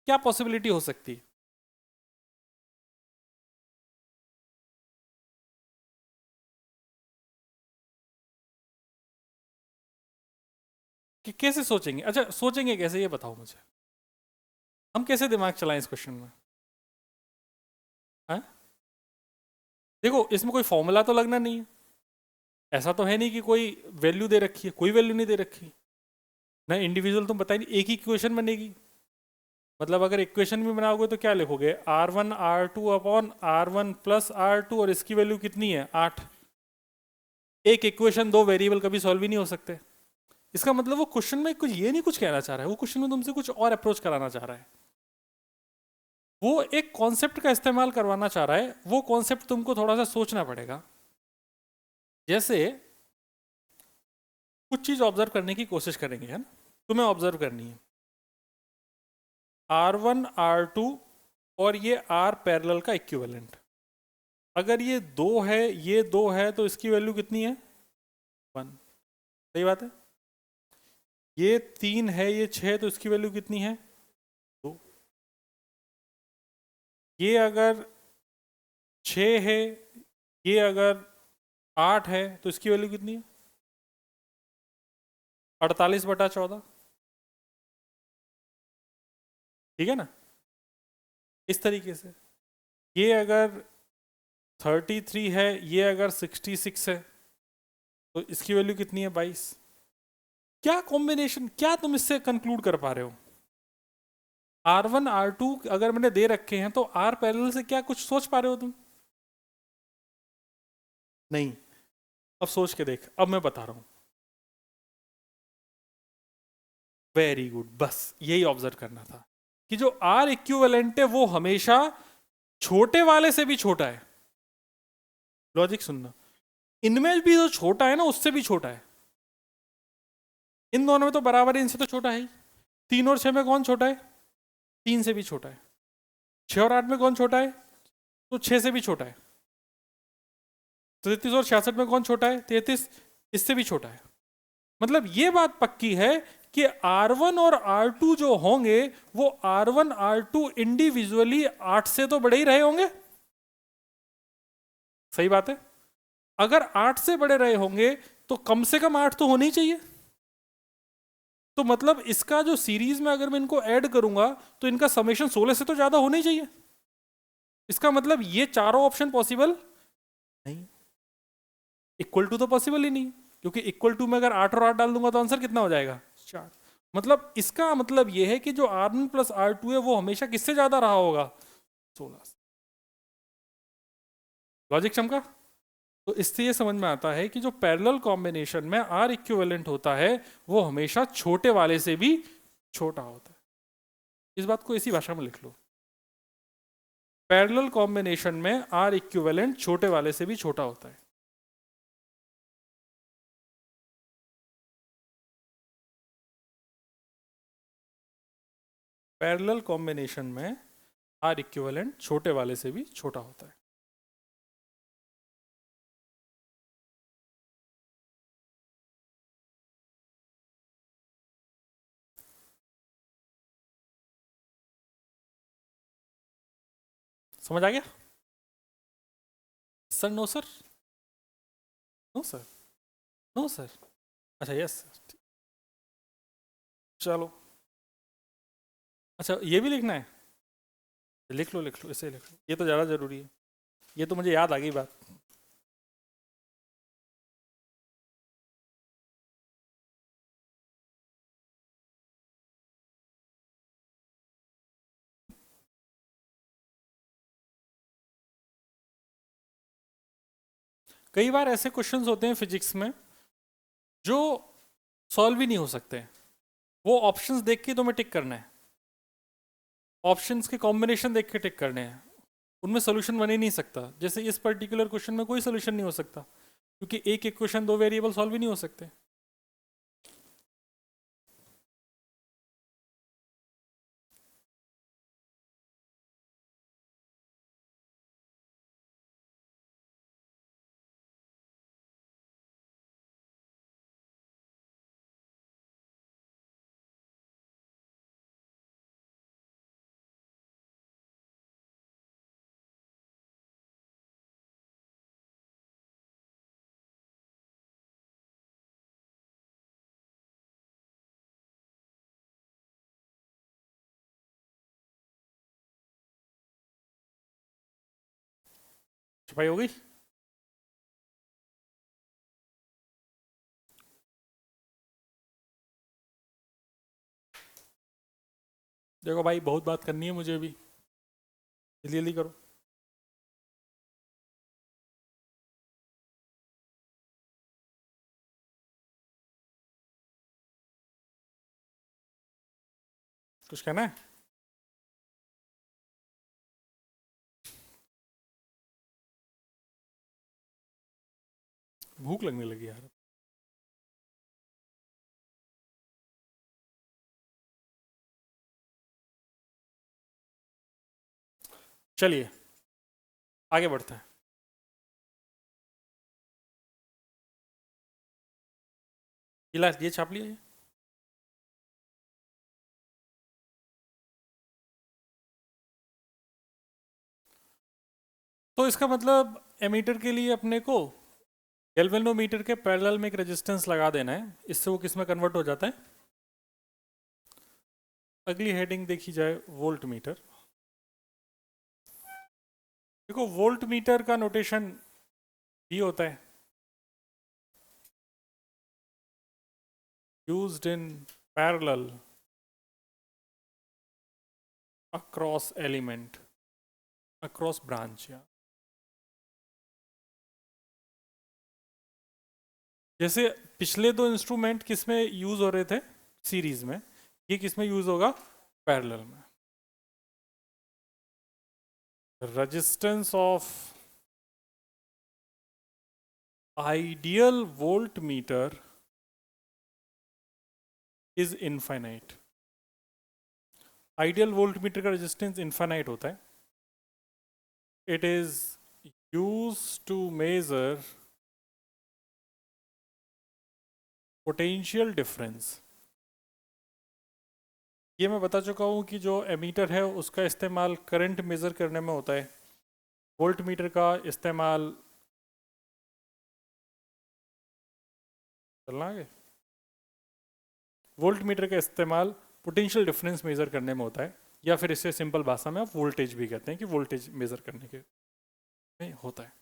क्या पॉसिबिलिटी हो सकती है? कि कैसे सोचेंगे? अच्छा सोचेंगे कैसे, ये बताओ मुझे, हम कैसे दिमाग चलाएं इस क्वेश्चन में? हाँ? देखो इसमें कोई फॉर्मूला तो लगना नहीं है, ऐसा तो है नहीं कि कोई वैल्यू दे रखी है, कोई वैल्यू नहीं दे रखी ना, इंडिविजुअल तुम बताइए, एक ही इक्वेशन बनेगी। मतलब अगर इक्वेशन भी बनाओगे तो क्या लिखोगे, R1 R2 upon R1 plus R2, और इसकी वैल्यू कितनी है 8। एक इक्वेशन दो वेरिएबल कभी सॉल्व ही नहीं हो सकते। इसका मतलब वो क्वेश्चन में कुछ ये नहीं कुछ कहना चाह रहा है, वो क्वेश्चन में तुमसे कुछ और अप्रोच कराना चाह रहा है। वो एक कॉन्सेप्ट का इस्तेमाल करवाना चाह रहा है, वो कॉन्सेप्ट तुमको थोड़ा सा सोचना पड़ेगा। जैसे कुछ चीज ऑब्जर्व करने की कोशिश करेंगे, है ना, तुम्हें ऑब्जर्व करनी है R1 R2 और ये R पैरेलल का इक्विवेलेंट। अगर ये दो है, ये दो है, तो इसकी वैल्यू कितनी है 1। सही बात है। ये 3 है, ये 6, तो इसकी वैल्यू कितनी है 2। ये अगर 6 है, ये अगर 8 है, तो इसकी वैल्यू कितनी है 48/14। ठीक है ना, इस तरीके से। ये अगर 33 है, ये अगर 66 है, तो इसकी वैल्यू कितनी है 22। क्या कॉम्बिनेशन, क्या तुम इससे कंक्लूड कर पा रहे हो? R1 R2 अगर मैंने दे रखे हैं, तो R पैरेलल से क्या कुछ सोच पा रहे हो तुम? नहीं। अब सोच के देख, अब मैं बता रहा हूं। वेरी गुड, बस यही ऑब्जर्व करना था कि जो R इक्विवेलेंट है वो हमेशा छोटे वाले से भी छोटा है। लॉजिक सुनना, इनमें भी जो छोटा है ना उससे भी छोटा है। इन दोनों में तो बराबर है, इनसे तो छोटा है ही। 3 और 6 में कौन छोटा है? 3 से भी छोटा है। 6 और 8 में कौन छोटा है? तो 6 से भी छोटा है। 33 और 66 में कौन छोटा है? 33, इससे भी छोटा है। मतलब ये बात पक्की है कि R1 और R2 जो होंगे, वो R1 R2 इंडिविजुअली 8 से तो बड़े ही रहे होंगे। सही बात है। अगर 8 से बड़े रहे होंगे तो कम से कम 8 तो होने ही चाहिए। तो मतलब इसका जो सीरीज में अगर मैं इनको ऐड करूंगा तो इनका समेशन 16 से तो ज्यादा होना ही चाहिए। इसका मतलब ये चारों ऑप्शन पॉसिबल नहीं। इक्वल टू तो पॉसिबल ही नहीं, क्योंकि इक्वल टू में अगर 8 और 8 डाल दूंगा तो आंसर कितना हो जाएगा 4। मतलब इसका मतलब ये है कि जो R1 प्लस R2 है वो हमेशा किससे ज्यादा रहा होगा 16 से। लॉजिक चमका? तो इससे ये समझ में आता है कि जो पैरेलल कॉम्बिनेशन में R इक्विवेलेंट होता है वो हमेशा छोटे वाले से भी छोटा होता है। इस बात को इसी भाषा में लिख लो, पैरेलल कॉम्बिनेशन में R इक्विवेलेंट छोटे वाले से भी छोटा होता है। पैरेलल कॉम्बिनेशन में R इक्विवेलेंट छोटे वाले से भी छोटा होता है। समझ आ गया? Sir no sir, no sir, no sir, अच्छा यस सर। चलो, अच्छा ये भी लिखना है, लिख लो लिख लो, इसे लिख लो, ये तो ज़्यादा ज़रूरी है। ये तो मुझे याद आ गई बात। कई बार ऐसे क्वेश्चंस होते हैं फिजिक्स में जो सॉल्व ही नहीं हो सकते, वो ऑप्शंस देख के तुम्हें टिक करना है, ऑप्शंस के कॉम्बिनेशन देख के टिक करने हैं, उनमें सोल्यूशन बन ही नहीं सकता। जैसे इस पर्टिकुलर क्वेश्चन में कोई सोल्यूशन नहीं हो सकता, क्योंकि एक इक्वेशन दो वेरिएबल सॉल्व ही नहीं हो सकते। छपाई हो गई? देखो भाई, बहुत बात करनी है मुझे अभी, जल्दी जल्दी करो। कुछ कहना है? भूख लगने लगी यार। चलिए आगे बढ़ते हैं। ये छाप लिया ये। तो इसका मतलब एमीटर के लिए अपने को गैल्वेनोमीटर के पैरेलल में एक रेजिस्टेंस लगा देना है, इससे वो किस में कन्वर्ट हो जाता है? अगली हेडिंग देखी जाए, वोल्ट मीटर। देखो वोल्ट मीटर का नोटेशन भी होता है, used in parallel across element, across branch. या जैसे पिछले दो इंस्ट्रूमेंट किस में यूज हो रहे थे? सीरीज में। ये किस में यूज होगा? पैरेलल में। Resistance of ideal voltmeter is infinite. Ideal voltmeter का रेजिस्टेंस इनफाइनाइट होता है। It is use to measure potential difference. ये मैं बता चुका हूँ कि जो एमीटर है उसका इस्तेमाल करंट मेजर करने में होता है, वोल्ट मीटर का इस्तेमाल, चलना आगे, वोल्ट मीटर का इस्तेमाल पोटेंशियल डिफरेंस मेजर करने में होता है, या फिर इससे सिंपल भाषा में आप वोल्टेज भी कहते हैं कि वोल्टेज मेजर करने के में होता है।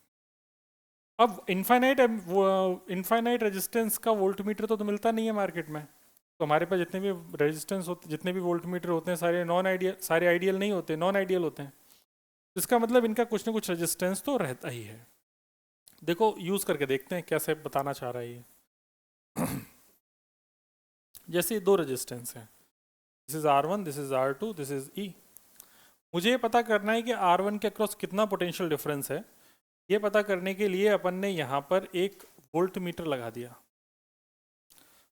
अब इनफाइनाइट रेजिस्टेंस का वोल्ट मीटर तो मिलता नहीं है मार्केट में। तो हमारे पास जितने भी रेजिस्टेंस होते, जितने भी वोल्ट मीटर होते हैं, सारे नॉन आइडियल, सारे आइडियल नहीं होते, नॉन आइडियल होते हैं। इसका मतलब इनका कुछ ना कुछ रेजिस्टेंस तो रहता ही है। देखो यूज करके देखते हैं कैसे बताना चाह रहा है ये। जैसे दो रेजिस्टेंस हैं, this is R1, this is R2, this is E। मुझे ये पता करना है कि R1 के अक्रॉस कितना पोटेंशियल डिफरेंस है। ये पता करने के लिए अपन ने यहाँ पर एक वोल्ट मीटर लगा दिया,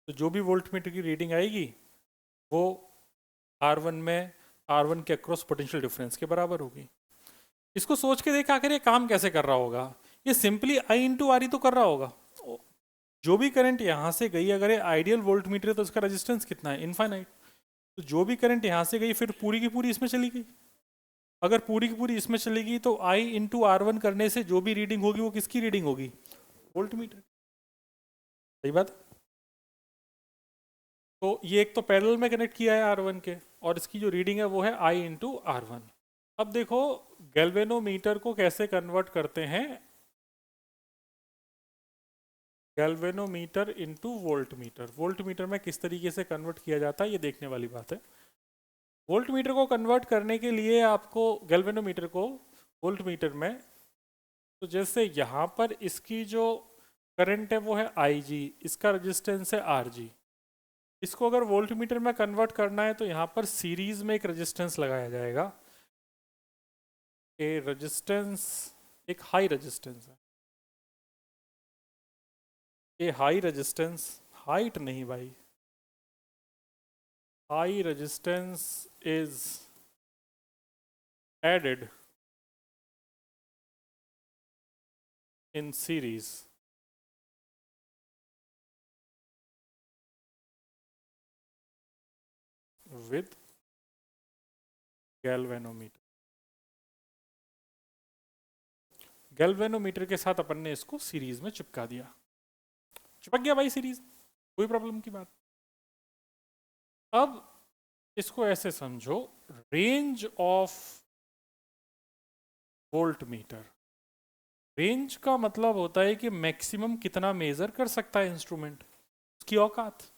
तो जो भी वोल्ट मीटर की रीडिंग आएगी वो R1 में R1 के अक्रॉस पोटेंशियल डिफरेंस के बराबर होगी। इसको सोच के देख आखिर ये काम कैसे कर रहा होगा। ये सिंपली I इंटू आर तो कर रहा होगा। जो भी करंट यहाँ से गई, अगर ये आइडियल वोल्ट मीटर है तो उसका रेजिस्टेंस कितना है? इनफाइनाइट। तो जो भी करंट यहाँ से गई फिर पूरी की पूरी इसमें चली गई। अगर पूरी की पूरी इसमें चलेगी तो I इंटू R1 करने से जो भी रीडिंग होगी वो किसकी रीडिंग होगी? Volt meter. सही बात। तो ये एक तो पैरेलल में कनेक्ट किया है R1 के, और इसकी जो रीडिंग है वो है I इंटू R1। अब देखो गैल्वेनोमीटर को कैसे कन्वर्ट करते हैं, galvanometer into volt meter. Volt meter में किस तरीके से कन्वर्ट किया जाता है ये देखने वाली बात है। वोल्ट मीटर को कन्वर्ट करने के लिए आपको गैल्वेनोमीटर को वोल्ट मीटर में, तो जैसे यहाँ पर इसकी जो करंट है वो है IG, इसका रेजिस्टेंस है RG। इसको अगर वोल्ट मीटर में कन्वर्ट करना है तो यहाँ पर सीरीज में एक रेजिस्टेंस लगाया जाएगा। ए रेजिस्टेंस, एक हाई रेजिस्टेंस है, ये हाई रेजिस्टेंस, हाइट नहीं भाई, high resistance is added in series with galvanometer. Galvanometer के साथ अपन ने इसको सीरीज में चिपका दिया, चिपक गया भाई सीरीज, कोई प्रॉब्लम की बात। अब इसको ऐसे समझो, range of volt meter, range का मतलब होता है कि मैक्सिमम कितना मेजर कर सकता है इंस्ट्रूमेंट, उसकी औकात।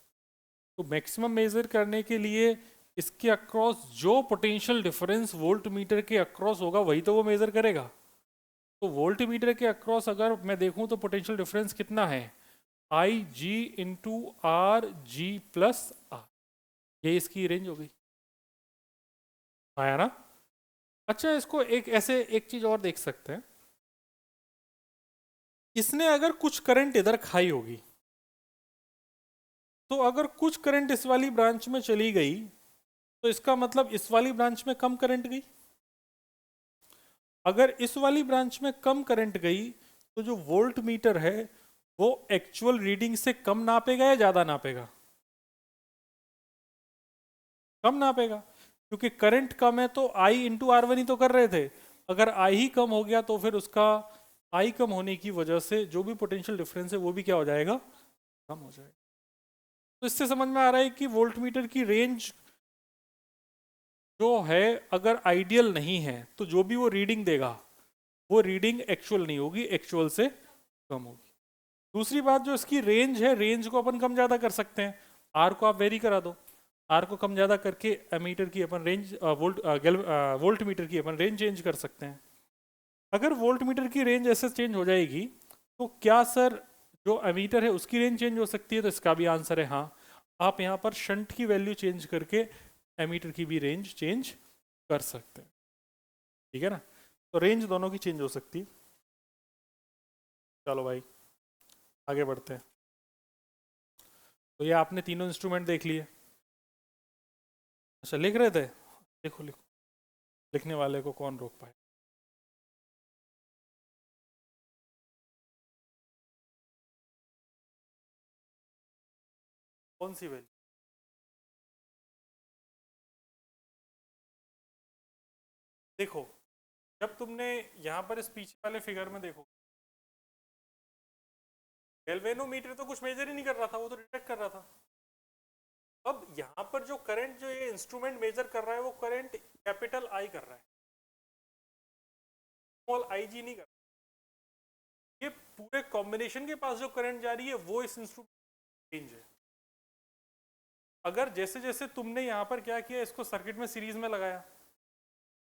तो मैक्सिमम मेजर करने के लिए इसके अक्रॉस जो पोटेंशियल डिफरेंस वोल्ट मीटर के अक्रॉस होगा वही तो वो मेजर करेगा। तो वोल्ट मीटर के अक्रॉस अगर मैं देखूं तो पोटेंशियल डिफरेंस कितना है, I G into R G plus R, ये इसकी रेंज हो गई, आया ना। अच्छा, इसको एक ऐसे एक चीज और देख सकते हैं, इसने अगर कुछ करंट इधर खाई होगी, तो अगर कुछ करंट इस वाली ब्रांच में चली गई तो इसका मतलब इस वाली ब्रांच में कम करंट गई। अगर इस वाली ब्रांच में कम करंट गई तो जो वोल्ट मीटर है वो एक्चुअल रीडिंग से कम नापेगा या ज्यादा नापेगा, कम नापेगा, क्योंकि करंट कम है तो आई इंटू आर वन ही तो कर रहे थे। अगर आई ही कम हो गया तो फिर उसका आई कम होने की वजह से जो भी पोटेंशियल डिफरेंस है वो भी क्या हो जाएगा, कम हो जाएगा। तो इससे समझ में आ रहा है कि वोल्ट मीटर की रेंज जो है अगर आइडियल नहीं है तो जो भी वो रीडिंग देगा वो रीडिंग एक्चुअल नहीं होगी, एक्चुअल से कम होगी। दूसरी बात, जो इसकी रेंज है, रेंज को अपन कम ज़्यादा कर सकते हैं, आर को आप वेरी करा दो, आर को कम ज़्यादा करके एमीटर की अपन रेंज वोल्ट मीटर की अपन रेंज चेंज कर सकते हैं। अगर वोल्ट मीटर की रेंज ऐसे चेंज हो जाएगी तो क्या सर जो एमीटर है उसकी रेंज चेंज हो सकती है, तो इसका भी आंसर है हाँ। आप यहाँ पर शंट की वैल्यू चेंज करके एमीटर की भी रेंज चेंज कर सकते हैं, ठीक है ना। तो रेंज दोनों की चेंज हो सकती है। चलो भाई आगे बढ़ते हैं। तो ये आपने तीनों इंस्ट्रूमेंट देख लिए, अच्छा लिख रहे थे, लिखो लिखो, लिखने वाले को कौन रोक पाए। कौन सी वैल्यू, देखो जब तुमने यहाँ पर इस पीछे वाले फिगर में देखो, गैल्वेनोमीटर तो कुछ मेजर ही नहीं कर रहा था, वो तो डिटेक्ट कर रहा था। अब यहाँ पर जो करंट जो ये इंस्ट्रूमेंट मेजर कर रहा है वो करंट कैपिटल आई कर रहा है, स्मॉल आई जी नहीं कर रहा। ये पूरे कॉम्बिनेशन के पास जो करंट जा रही है वो इस इंस्ट्रूमेंट रेंज है। अगर जैसे जैसे तुमने यहाँ पर क्या किया, इसको सर्किट में सीरीज में लगाया,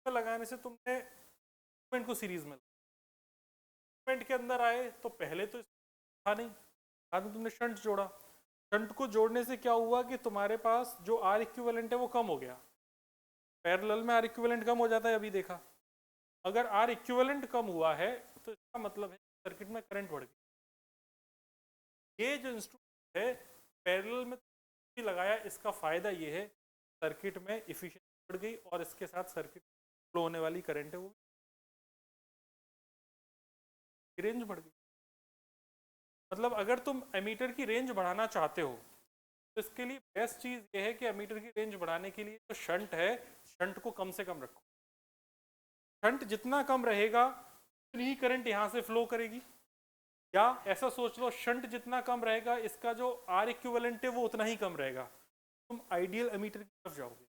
लगाने से तुमने इंस्ट्रूमेंट को सीरीज में, इंस्ट्रूमेंट के अंदर आए तो पहले तो था नहीं, बाद में तुमने शंट जोड़ा, शंट को जोड़ने से क्या हुआ कि तुम्हारे पास जो आर इक्विवेलेंट है वो कम हो गया। पैरेलल में आर इक्विवेलेंट कम हो जाता है, अभी देखा। अगर आर इक्विवेलेंट कम हुआ है तो इसका मतलब है सर्किट में करंट बढ़ गया। ये जो इंस्ट्रूमेंट है पैरेलल में लगाया, इसका फायदा ये है सर्किट में इफिशिएंसी बढ़ गई और इसके साथ सर्किट फ्लो होने वाली करंट है वो रेंज बढ़ गई। मतलब अगर तुम एमीटर की रेंज बढ़ाना चाहते हो तो इसके लिए बेस्ट चीज ये है कि एमीटर की रेंज बढ़ाने के लिए जो शंट है, शंट को कम से कम रखो। शंट जितना कम रहेगा उतनी ही करंट यहां से फ्लो करेगी, या ऐसा सोच लो शंट जितना कम रहेगा इसका जो आर इक्विवेलेंट है वो उतना ही कम रहेगा, तुम आइडियल एमीटर की तरफ जाओगे।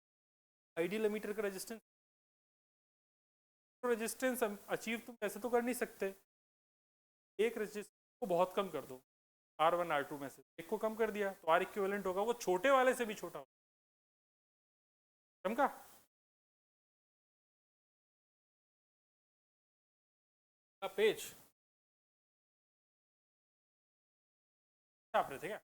आइडियल एमीटर का रेजिस्टेंस, रेजिस्टेंस अचीव तुम ऐसे तो कर नहीं सकते, एक रेजिस्टेंस को बहुत कम कर दो, R1 R2 में से एक को कम कर दिया तो आर इक्विवेलेंट होगा वो छोटे वाले से भी छोटा होगा, समझा। पेज छाप रहे थे क्या?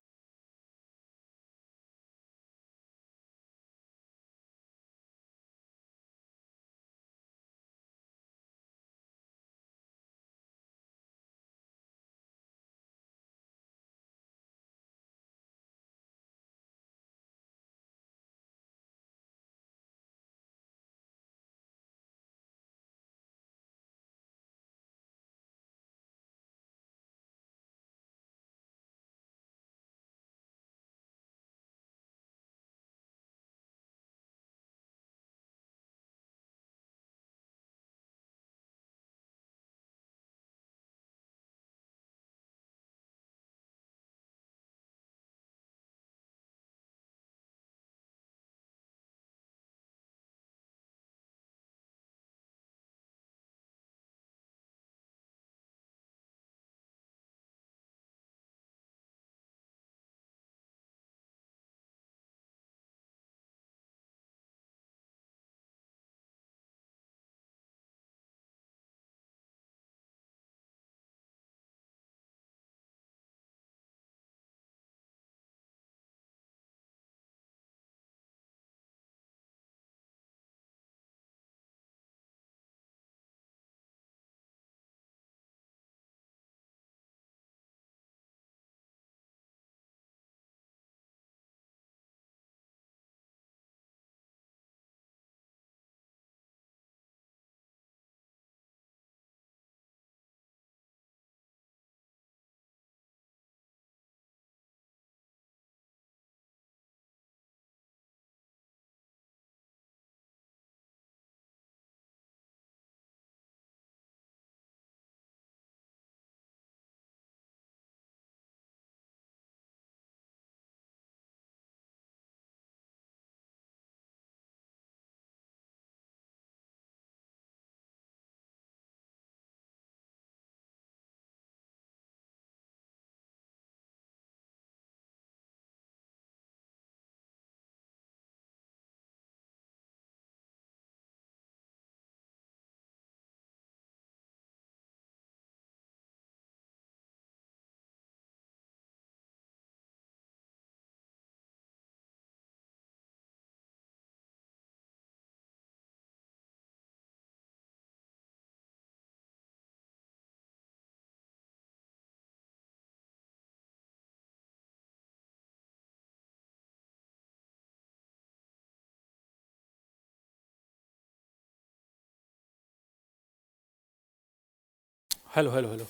Hello hello hello,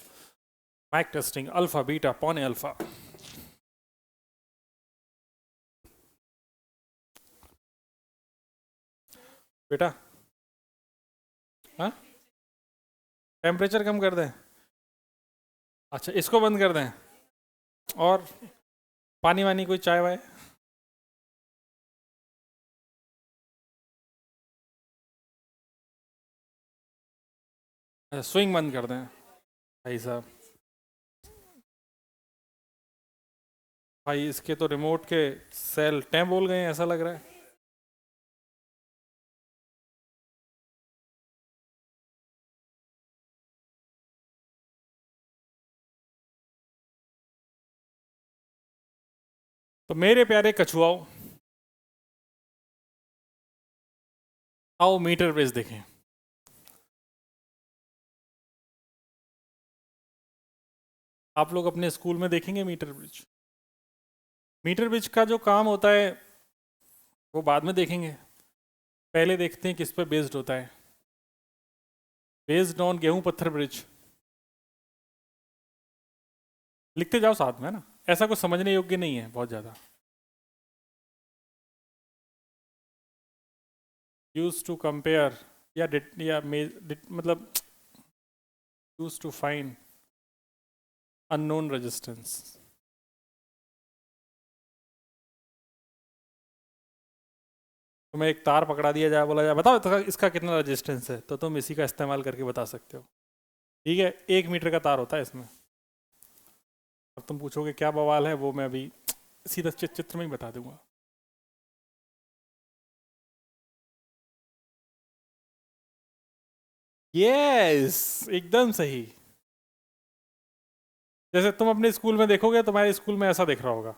mic testing, alpha beta पौने अल्फा। बेटा, हाँ, टेम्परेचर कम कर दें? अच्छा, इसको बंद कर दें? और पानी वानी, कोई चाय वाय? अच्छा, स्विंग बंद कर दें भाई साहब? भाई इसके तो रिमोट के सेल टैं बोल गए हैं, ऐसा लग रहा है। तो मेरे प्यारे कछुआओ, आओ मीटर ब्रिज देखें। आप लोग अपने स्कूल में देखेंगे मीटर ब्रिज? मीटर ब्रिज का जो काम होता है वो बाद में देखेंगे, पहले देखते हैं किस पे बेस्ड होता है। बेस्ड ऑन गेहूं पत्थर ब्रिज। लिखते जाओ साथ में, है ना? ऐसा कुछ समझने योग्य नहीं है बहुत ज़्यादा। यूज टू कंपेयर, या मतलब use to find unknown resistance. तुम्हें एक तार पकड़ा दिया जाए, बोला जाए बताओ इसका कितना रेजिस्टेंस है, तो तुम इसी का इस्तेमाल करके बता सकते हो। ठीक है, 1 मीटर का तार होता है इसमें। अब तुम पूछोगे क्या बवाल है, वो मैं अभी सीधा चित्र में ही बता दूंगा। यस, एकदम सही। जैसे तुम अपने स्कूल में देखोगे, तुम्हारे स्कूल में ऐसा दिख रहा होगा।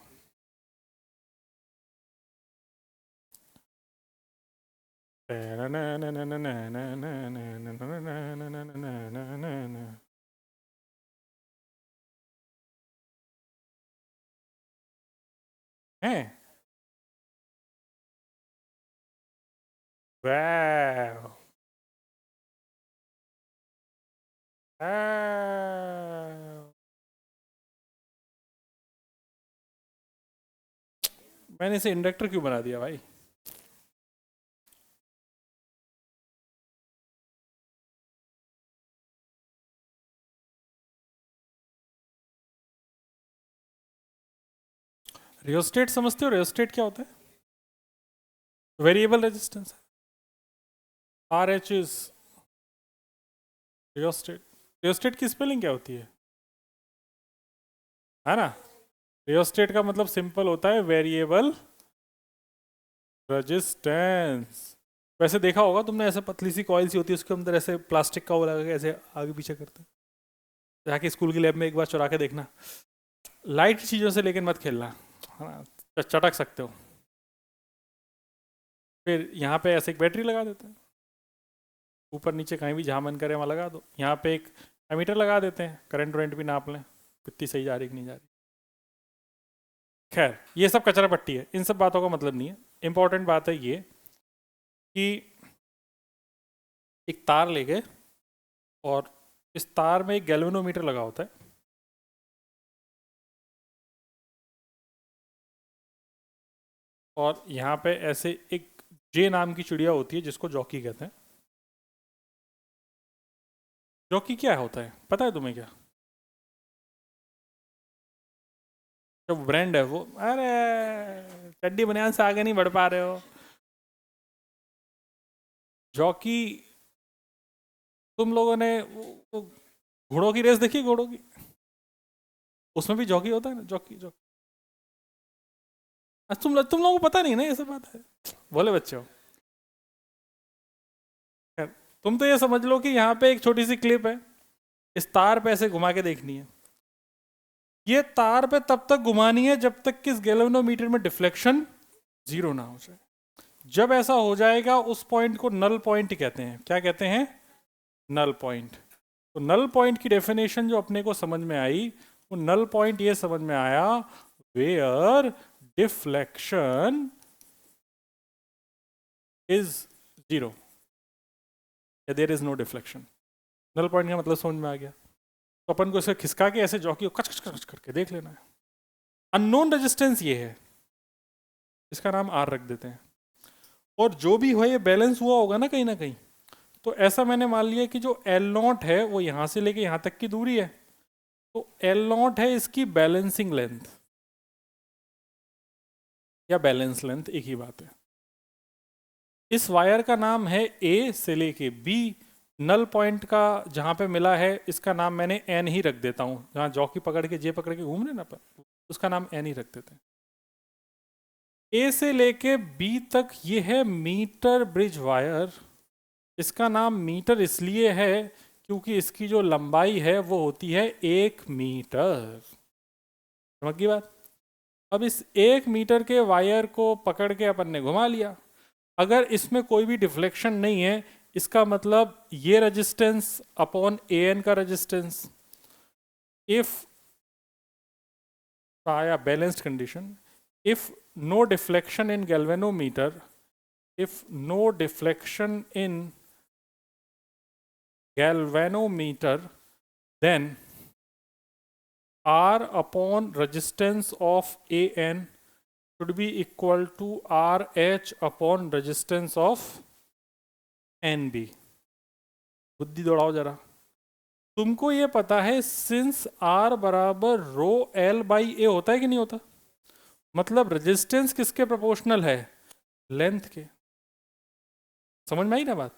है। वाह। मैंने इसे इंडक्टर क्यों बना दिया भाई? रियोस्टेट समझते हो? रियोस्टेट क्या होता है? Variable resistance. Are H is rheostat. Rheostat की स्पेलिंग क्या होती है ना? रियोस्टेट का मतलब सिंपल होता है वेरिएबल रेजिस्टेंस। वैसे देखा होगा तुमने, ऐसे पतली सी कॉइल सी होती है, उसके अंदर ऐसे प्लास्टिक का वो लगा के ऐसे आगे पीछे करते हैं। जाके स्कूल की लैब में एक बार चुरा के देखना। लाइट चीज़ों से लेकिन मत खेलना, है ना, चटक सकते हो। फिर यहाँ पे ऐसे एक बैटरी लगा देते हैं, ऊपर नीचे कहीं भी जहाँ मन करे वहाँ लगा दो। यहाँ पे एक एमीटर लगा देते हैं, करंट वरेंट भी नाप लें कितनी सही जा रही कि नहीं जा रही। खैर ये सब कचरा पट्टी है, इन सब बातों का मतलब नहीं है। इंपॉर्टेंट बात है ये कि एक तार लेके, और इस तार में एक गैल्वेनोमीटर लगा होता है, और यहाँ पे ऐसे एक जे नाम की चिड़िया होती है जिसको जॉकी कहते हैं। जॉकी क्या होता है पता है तुम्हें क्या? जो ब्रांड है वो, अरे चड्डी बनियान से आगे नहीं बढ़ पा रहे हो। जॉकी, तुम लोगों ने वो घोड़ों की रेस देखी? घोड़ों की, उसमें भी जॉकी होता है ना, जॉकी जॉकी। अच्छा, तुम लोगों को पता नहीं ना ये सब बात है, बोले बच्चे हो। खैर, तुम तो ये समझ लो कि यहाँ पे एक छोटी सी क्लिप है, इस तार पे ऐसे घुमा के देखनी है। ये तार पे तब तक घुमानी है जब तक कि इस गैल्वेनोमीटर में डिफ्लेक्शन जीरो ना हो जाए। जब ऐसा हो जाएगा उस पॉइंट को नल पॉइंट कहते हैं। क्या कहते हैं? Null point. तो नल पॉइंट की डेफिनेशन जो अपने को समझ में आई, वो नल पॉइंट ये समझ में आया, where deflection is zero, there is no deflection. Null point का मतलब समझ में आ गया। तो अपन को इसे खिसका के ऐसे जॉकी को कच कच कच करके देख लेना है। अननोन रेजिस्टेंस ये है, इसका नाम आर रख देते हैं। और जो भी हो ये बैलेंस हुआ होगा ना कहीं ना कहीं। तो ऐसा मैंने मान लिया कि जो एल नॉट है वो यहाँ से लेके यहाँ तक की दूरी है, तो एल नॉट है इसकी बैलेंसिंग लेंथ, या बैलेंस लेंथ एक ही बात है। इस वायर का नाम है ए से लेके बी। नल पॉइंट का जहाँ पे मिला है इसका नाम मैंने एन ही रख देता हूँ, जहाँ जॉकी पकड़ के जे पकड़ के घूम रहे ना अपन, उसका नाम एन ही रख देते हैं। ए से लेके बी तक ये है मीटर ब्रिज वायर। इसका नाम मीटर इसलिए है क्योंकि इसकी जो लंबाई है वो होती है 1 मीटर। समझ गई बात? अब इस 1 मीटर के वायर को पकड़ के अपन ने घुमा लिया। अगर इसमें कोई भी डिफ्लेक्शन नहीं है, इसका मतलब ये रेजिस्टेंस अपॉन ए एन का रेजिस्टेंस, इफ आया balanced condition, if no deflection in galvanometer, if no deflection in galvanometer, then R upon resistance of AN should be equal to RH upon resistance of NB। बुद्धि दौड़ाओ जरा। तुमको ये पता है since R बराबर rho L by ए होता है कि नहीं होता? मतलब रेजिस्टेंस किसके प्रोपोर्शनल है? लेंथ के। समझ में आई ना बात?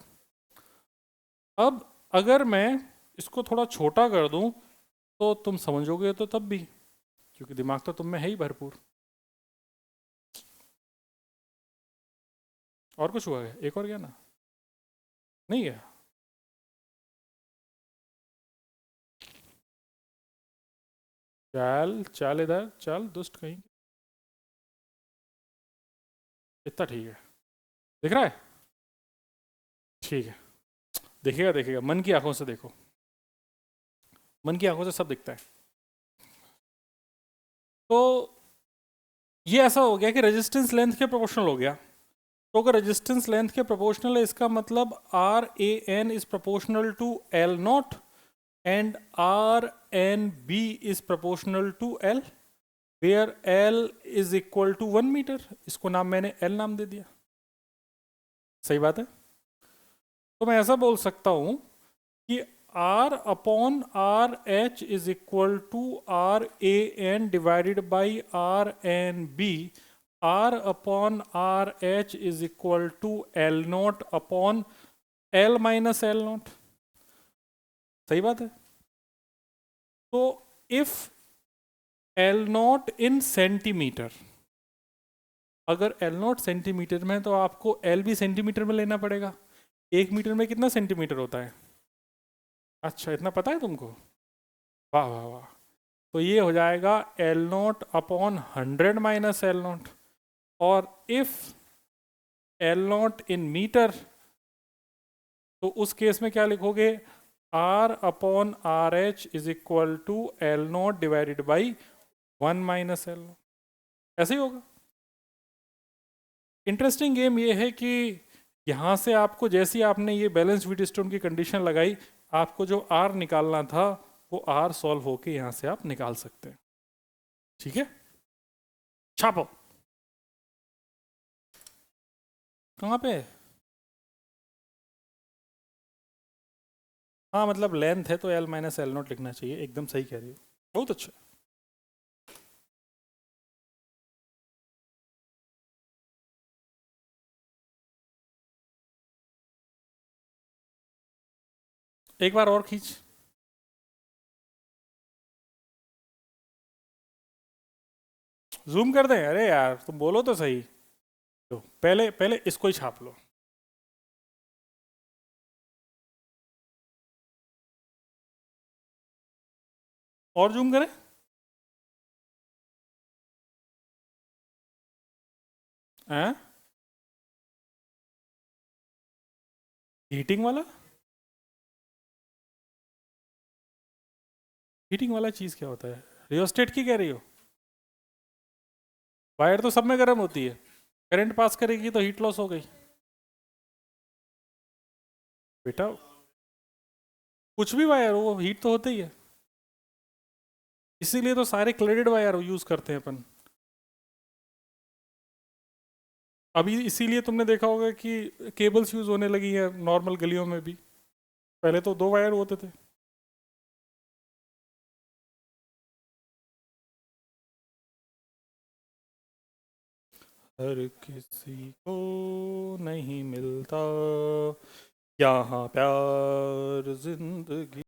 अब अगर मैं इसको थोड़ा छोटा कर दूं तो तुम समझोगे तो तब भी, क्योंकि दिमाग तो तुम में है ही भरपूर। और कुछ हुआ है? एक और गया ना? नहीं गया? चल चल इधर चल दुष्ट कहीं, इतना ठीक है, दिख रहा है? ठीक है, दिखेगा दिखेगा, मन की आंखों से देखो, मन की आंखों से सब दिखता है। तो ये ऐसा हो गया कि रेजिस्टेंस लेंथ के प्रोपोर्शनल हो गया। तो अगर रेजिस्टेंस लेंथ के प्रोपोर्शनल है, इसका मतलब R A N is proportional to L naught and R N B is proportional to L, where L is equal to 1 metre. इसको नाम मैंने एल नाम दे दिया। सही बात है। तो मैं ऐसा बोल सकता हूं कि R upon R H is equal to R A N divided by R N B, R upon R H is equal to L naught upon L minus L naught. सही बात है। तो if L naught in centimetre, अगर L naught centimetre में है तो आपको L भी सेंटीमीटर में लेना पड़ेगा। 1 मीटर में कितना सेंटीमीटर होता है? अच्छा, इतना पता है तुमको, वाह वाह वाह। तो ये हो जाएगा L naught upon 100 minus L naught, और if L naught in meter तो उस केस में क्या लिखोगे? R upon R H is equal to L naught divided by 1 minus L naught. ऐसे ही होगा। इंटरेस्टिंग गेम ये है कि यहाँ से आपको, जैसी आपने ये बैलेंस व्हीटस्टोन की कंडीशन लगाई, आपको जो आर निकालना था वो आर सॉल्व होके यहाँ से आप निकाल सकते हैं। ठीक है, छापो। कहाँ पे? हाँ, मतलब लेंथ है तो एल माइनस एल नॉट लिखना चाहिए, एकदम सही कह रही हो, बहुत अच्छा। एक बार और खींच। जूम कर दें? अरे यार तुम बोलो तो सही। लो, पहले पहले इसको ही छाप लो। और जूम करें? हैं? हीटिंग वाला? हीटिंग वाला चीज़ क्या होता है? रियोस्टेट की कह रही हो? वायर तो सब में गर्म होती है, करंट पास करेगी तो हीट लॉस हो गई। बेटा कुछ भी वायर हो, वो हीट तो होता ही है, इसीलिए तो सारे क्लेडेड वायर यूज करते हैं अपन। अभी इसीलिए तुमने देखा होगा कि केबल्स यूज होने लगी है नॉर्मल गलियों में भी, पहले तो 2 वायर होते थे। हर किसी को नहीं मिलता यहाँ प्यार जिंदगी